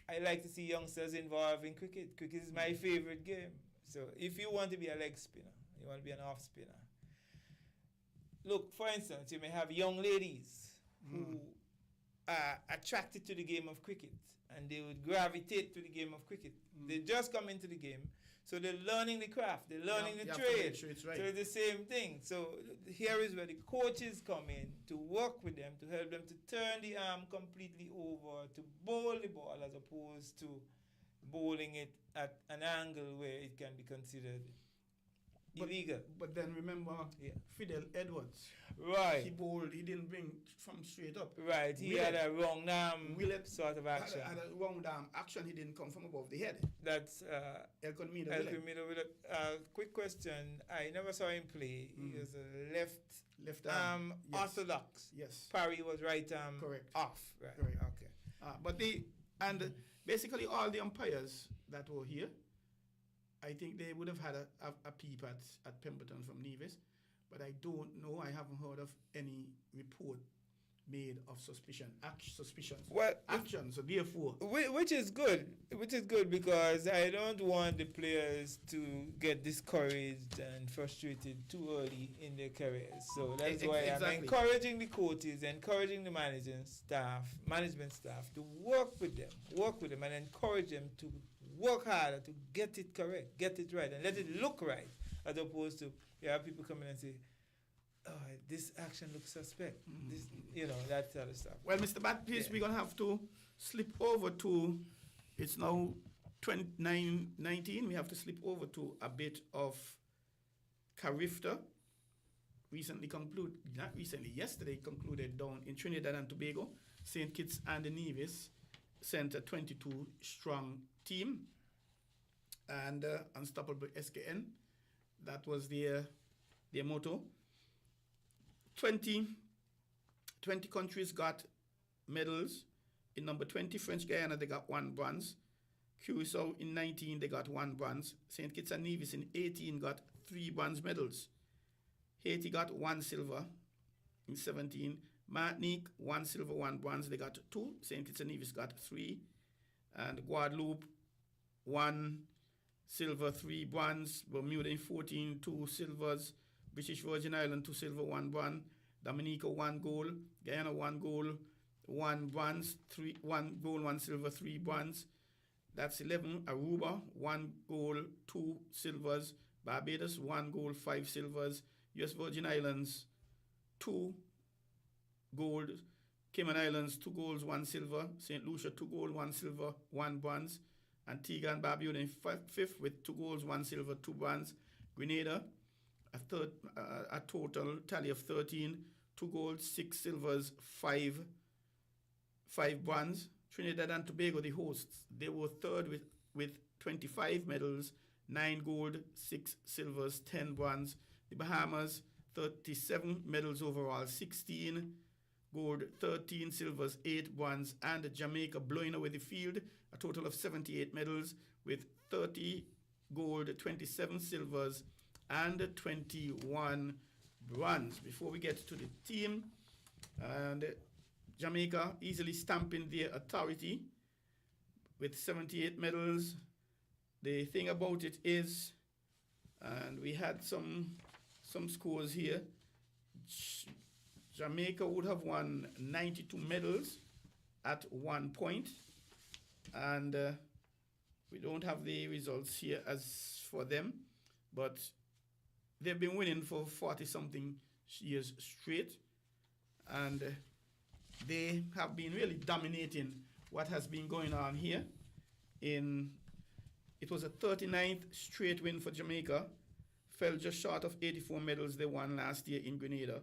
I like to see youngsters involved in cricket. Cricket is my favorite game. So if you want to be a leg spinner, you want to be an off spinner. Look, for instance, you may have young ladies who are attracted to the game of cricket and they would gravitate to the game of cricket. They just come into the game, so they're learning the craft, they're learning the You have to trade. make sure it's right. So it's the same thing. So here is where the coaches come in to work with them, to help them to turn the arm completely over, to bowl the ball as opposed to bowling it at an angle where it can be considered illegal. But then remember, Yeah. Fidel Edwards, he Right. bowled, he didn't bring from straight up. Right. He Willett- had a wrong arm Willett sort of action. Had a round arm action, he didn't come from above the head. That's Elcon Meader Elkin Willett, Miller with a quick question. I never saw him play. He was a left left arm. Yes. orthodox. Yes. Parry was right arm Correct. off. Right. Correct. Okay. But basically all the umpires that were here, I think they would have had a peep at Pemberton from Nevis, but I don't know. I haven't heard of any report made of suspicions. Well, Action. So therefore, which is good. Which is good because I don't want the players to get discouraged and frustrated too early in their careers. So that's why I'm Exactly. encouraging the coaches, encouraging the management staff to work with them and encourage them to work harder to get it correct, get it right, and let it look right, as opposed to you have people come in and say, "Oh, this action looks suspect." This, that sort of stuff. well, Mr. Baptiste, Yeah. we're gonna have to slip over to. It's now 29:19. We have to slip over to a bit of Carifta. Yesterday concluded down in Trinidad and Tobago. St. Kitts and the Nevis sent a 22 strong team, and Unstoppable SKN. That was their motto. 20 countries got medals. In number 20, French Guyana, they got 1 bronze. Curacao in 19, they got 1 bronze. St. Kitts and Nevis in 18 got 3 bronze medals. Haiti got 1 silver in 17. Martinique, 1 silver, 1 bronze, they got 2. St. Kitts and Nevis got 3. And Guadeloupe, 1 silver, 3 bronze. Bermuda in 14, 2 silvers. British Virgin Island, 2 silver, 1 bronze. Dominica, 1 gold. Guyana, 1 gold, 1 bronze, 1 gold, 1 silver, 3 bronze. That's 11. Aruba, 1 gold, 2 silvers. Barbados, 1 gold, 5 silvers. US Virgin Islands, 2 gold. Cayman Islands, 2 golds, 1 silver. St. Lucia, 2 gold, 1 silver, 1 bronze. Antigua and Barbuda in 5th with 2 golds, 1 silver, 2 bronze. Grenada, a total tally of 13, 2 golds, 6 silvers, 5 bronze. Trinidad and Tobago, the hosts, they were third with 25 medals, 9 gold, 6 silvers, 10 bronze. The Bahamas, 37 medals overall, 16 gold, 13 silvers, 8 bronze, and Jamaica blowing away the field, a total of 78 medals with 30 gold, 27 silvers, and 21 bronze. Before we get to the team, and Jamaica easily stamping their authority with 78 medals. The thing about it is, and we had some scores here, Jamaica would have won 92 medals at 1 point, and we don't have the results here as for them, but they've been winning for 40-something years straight, and they have been really dominating what has been going on here. It was a 39th straight win for Jamaica, fell just short of 84 medals they won last year in Grenada,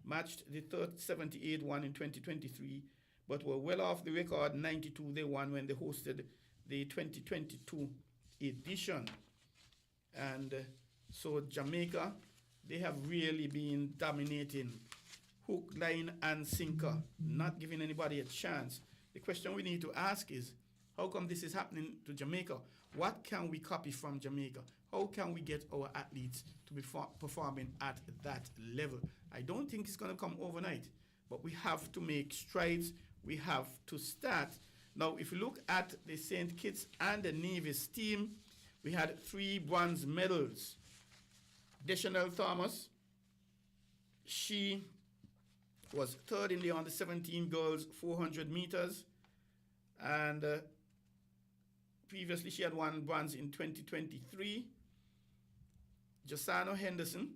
matched the 78 one in 2023, but were well off the record 92 they won when they hosted the 2022 edition. And so Jamaica, they have really been dominating. hook, line, and sinker, not giving anybody a chance. The question we need to ask is, how come this is happening to Jamaica? What can we copy from Jamaica? How can we get our athletes to be performing at that level? I don't think it's going to come overnight, but we have to make strides. We have to start. Now, if you look at the St. Kitts and the Nevis team, we had 3 bronze medals. Deschanel Thomas, she was third in the under 17 girls 400 meters, and previously she had won bronze in 2023. Josano Henderson,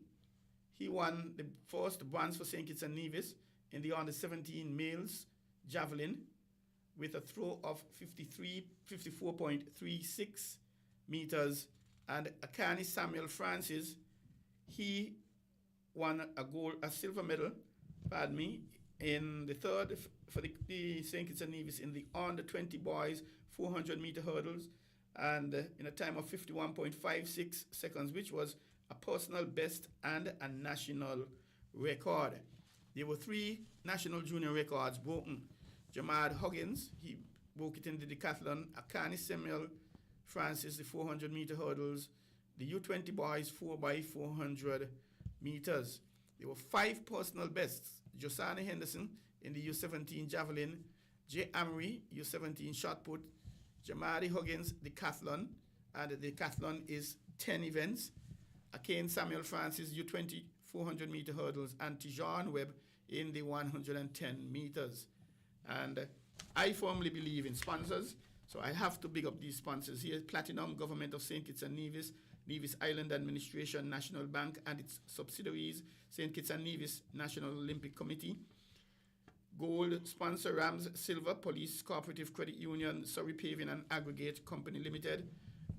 he won the first bronze for St. Kitts and Nevis in the under 17 males javelin with a throw of 54.36 meters, and Akani Samuel Francis, he won a silver medal, in the third for the St. Kitts and Nevis in the under 20 boys 400 meter hurdles, and in a time of 51.56 seconds, which was a personal best and a national record. There were 3 national junior records broken. Jamad Huggins, he broke it in the decathlon. Akani Samuel Francis, the 400 meter hurdles. The U20 boys 4x400 meters. There were 5 personal bests. Josana Henderson in the U17 javelin. J. Amory, U17 shot put. Jamadi Huggins, decathlon. And the decathlon is 10 events. Akane Samuel Francis, U20 400 meter hurdles. And Tijan Webb in the 110 meters. And I firmly believe in sponsors, so I have to big up these sponsors here. Platinum, Government of St. Kitts and Nevis, Nevis Island Administration, National Bank and its subsidiaries, St. Kitts and Nevis National Olympic Committee. Gold sponsor Rams Silver, Police Cooperative Credit Union, Surrey Paving and Aggregate Company Limited.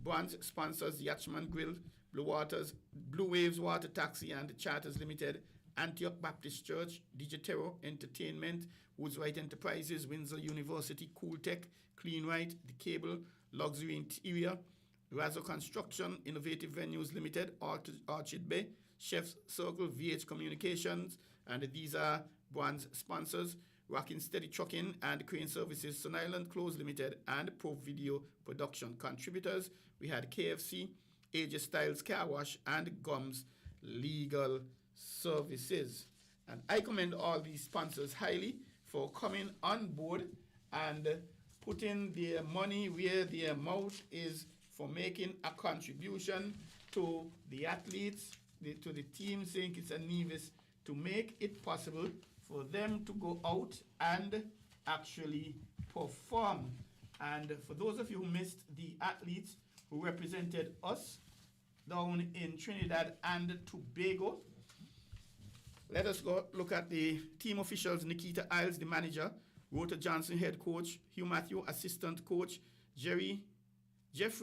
Bronze sponsors Yachman Grill, Blue Waves Water Taxi and Charters Limited, Antioch Baptist Church, Digitero Entertainment, Woodswright Enterprises, Windsor University, Cool Tech, Clean Right, The Cable, Luxury Interior, Razor Construction, Innovative Venues Limited, Orchard Bay, Chef's Circle, VH Communications, and these are bronze sponsors, Rockin' Steady Trucking and Crane Services, Sun Island Clothes Limited, and Pro Video Production. Contributors, we had KFC, AJ Styles Car Wash, and Gums Legal Services. And I commend all these sponsors highly for coming on board and putting their money where their mouth is, for making a contribution to the athletes, to the team St. Kitts and Nevis, to make it possible for them to go out and actually perform. And for those of you who missed the athletes who represented us down in Trinidad and Tobago, let us go look at the team officials. Nikita Isles, the manager. Rota Johnson, head coach. Hugh Matthew, assistant coach. Jeffrey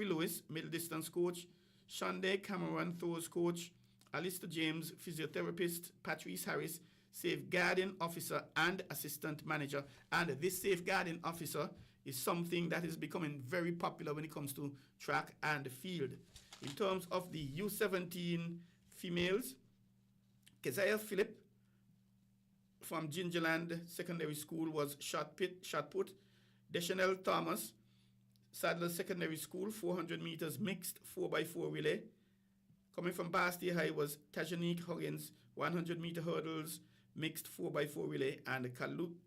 Lewis, middle distance coach. Shonday Cameron, throws coach. Alistair James, physiotherapist. Patrice Harris, safeguarding officer and assistant manager. And this safeguarding officer is something that is becoming very popular when it comes to track and field. In terms of the U17 females, Keziah Phillip from Gingerland Secondary School was shot put. Deschanel Thomas, Sadler Secondary School, 400 meters mixed 4x4 relay. Coming from Basti High was Tajanique Huggins, 100 meter hurdles mixed 4x4 relay, and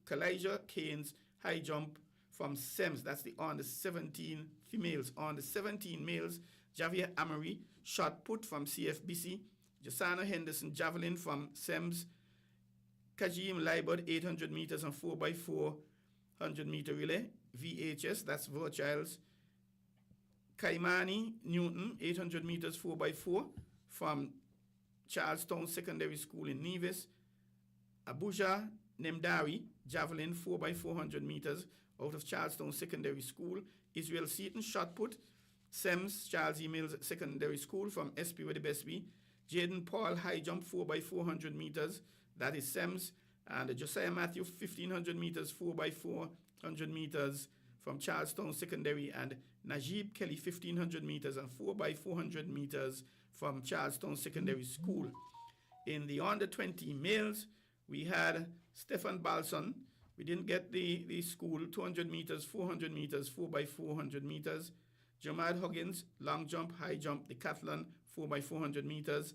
Kalijah Keynes high jump from SEMS. That's the on the 17 females. On the 17 males, Javier Amory, shot put from CFBC. Josana Henderson, javelin from SEMS. Kajim Libod, 800 meters and 4x4 100 meter relay. VHS, that's Virchiles. Kaimani Newton, 800 meters 4x4 from Charlestown Secondary School in Nevis. Abuja Nemdari, javelin 4x400 meters out of Charlestown Secondary School. Israel Seaton, shot put. SEMS, Charles E. Mills Secondary School from SP with the best be. Jaden Paul, high jump 4x400 meters, that is SEMS. And Josiah Matthew, 1500 meters 4x400 meters from Charlestown Secondary. And Najib Kelly, 1500 meters and 4x400 meters from Charlestown Secondary School. In the under 20 males, We had Stefan Balson. We didn't get the school, 200 meters, 400 meters, 4x400 meters. Jamad Huggins, long jump, high jump, decathlon, 4x400 meters.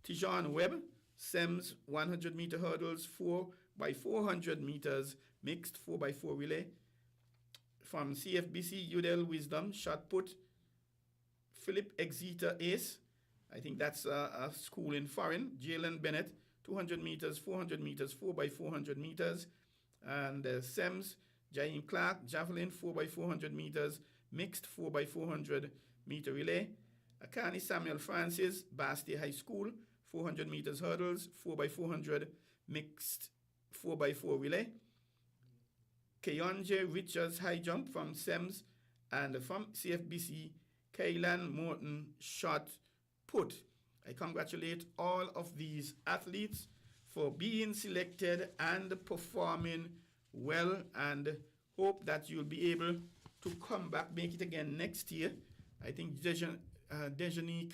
Tijon Webb, SEMS, 100 meter hurdles, 4x400 meters, mixed 4x4 relay. From CFBC, Udell Wisdom, shot put, Philip Exeter Ace, I think that's a school in foreign. Jalen Bennett, 200 meters, 400 meters, 4x400 meters. And SEMS, Jaheim Clark, javelin, 4x400 meters, mixed 4x400 meter relay. Akani Samuel Francis, Basti High School, 400 meters hurdles, 4x400 mixed 4x4 relay. Keyonje Richards, high jump from SEMS, and from CFBC, Kaylan Morton, shot put. I congratulate all of these athletes for being selected and performing well, and hope that you'll be able to come back, make it again next year. I think Dejanique,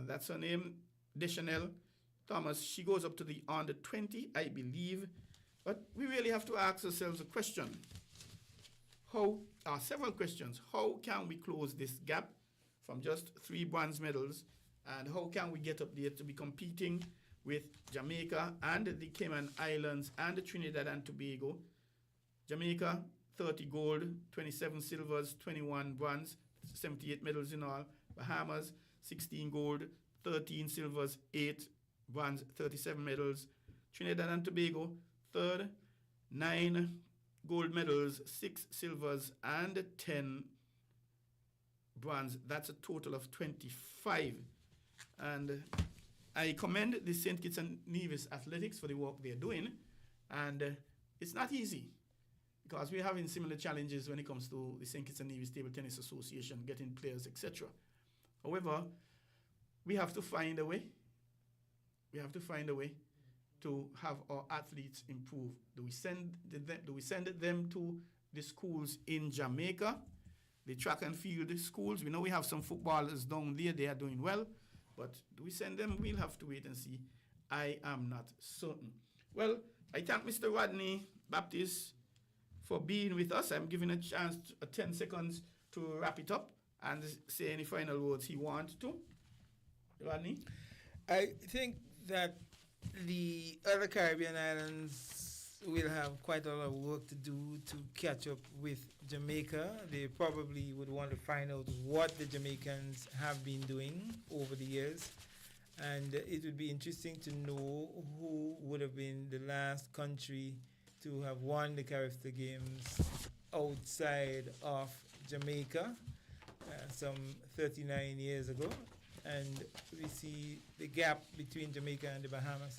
that's her name, Deschanel Thomas, she goes up to the under 20, I believe. But we really have to ask ourselves a question. Several questions. How can we close this gap from just 3 bronze medals? And how can we get up there to be competing with Jamaica and the Cayman Islands and Trinidad and Tobago? Jamaica, 30 gold, 27 silvers, 21 bronze, 78 medals in all. Bahamas, 16 gold, 13 silvers, 8 bronze, 37 medals. Trinidad and Tobago, third, 9 gold medals, 6 silvers, and 10 bronze. That's a total of 25. And I commend the St. Kitts and Nevis Athletics for the work they're doing. And it's not easy, because we're having similar challenges when it comes to the St. Kitts and Nevis Table Tennis Association, getting players, etc. However, we have to find a way. We have to find a way to have our athletes improve. Do we send them to the schools in Jamaica, the track and field schools? We know we have some footballers down there, they are doing well, but do we send them? We'll have to wait and see. I am not certain. Well, I thank Mr. Rodney Baptist for being with us. I'm giving a chance, 10 seconds to wrap it up and say any final words he wants to. Rodney? I think that the other Caribbean islands will have quite a lot of work to do to catch up with Jamaica. They probably would want to find out what the Jamaicans have been doing over the years. And it would be interesting to know who would have been the last country to have won the Caribbean Games outside of Jamaica some 39 years ago. And we see the gap between Jamaica and the Bahamas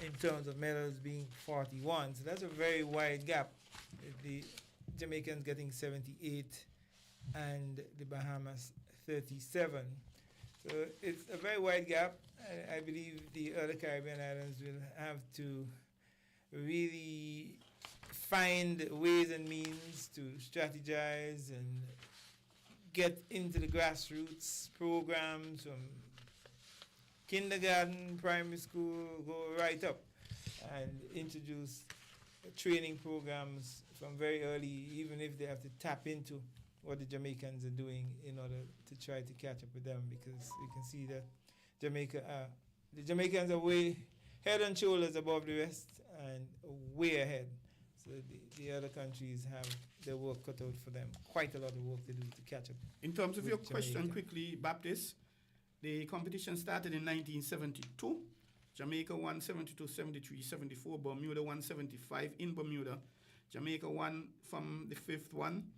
in terms of medals being 41. So that's a very wide gap. The Jamaicans getting 78 and the Bahamas 37. So it's a very wide gap. I believe the other Caribbean islands will have to really find ways and means to strategize and get into the grassroots programs from kindergarten, primary school, go right up, and introduce training programs from very early, even if they have to tap into what the Jamaicans are doing in order to try to catch up with them, because we can see that the Jamaicans are way head and shoulders above the rest and way ahead. So the other countries have their work cut out for them. Quite a lot of work to do to catch up. In terms of your Jamaica. question quickly, Baptist, the competition started in 1972. Jamaica won 72, 73, 74. Bermuda won 75 in Bermuda. Jamaica won from the 5th one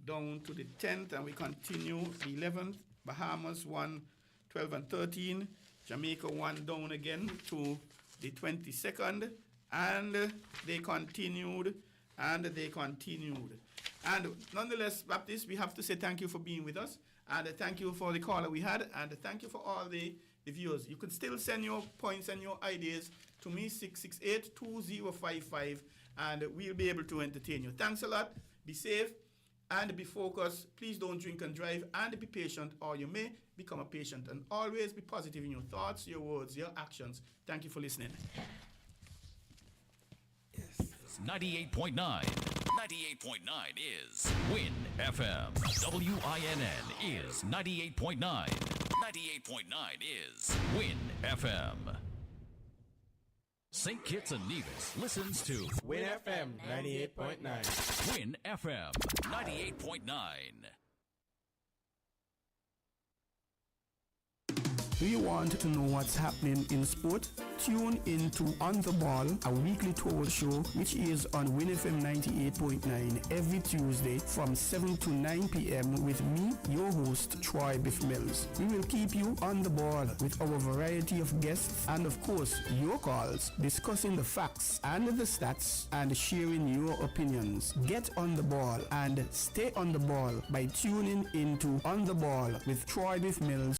down to the 10th, and we continue the 11th. Bahamas won 12 and 13. Jamaica won down again to the 22nd, and they continued, and they continued. And nonetheless, Baptist, we have to say thank you for being with us, and thank you for the caller we had, and thank you for all the viewers. You can still send your points and your ideas to me, 668-2055, and we'll be able to entertain you. Thanks a lot. Be safe and be focused. Please don't drink and drive, and be patient, or you may become a patient. And always be positive in your thoughts, your words, your actions. Thank you for listening. is 98.9. 98.9 is WINN FM. WINN is 98.9. 98.9 is WINN FM. St. Kitts and Nevis listens to WINN FM 98.9. WINN FM 98.9. Do you want to know what's happening in sport? Tune in to On the Ball, a weekly tour show which is on WINN FM 98.9 every Tuesday from 7 to 9 p.m. with me, your host, Troy Bif Mills. We will keep you on the ball with our variety of guests and, of course, your calls, discussing the facts and the stats and sharing your opinions. Get on the ball and stay on the ball by tuning into On the Ball with Troy Bif Mills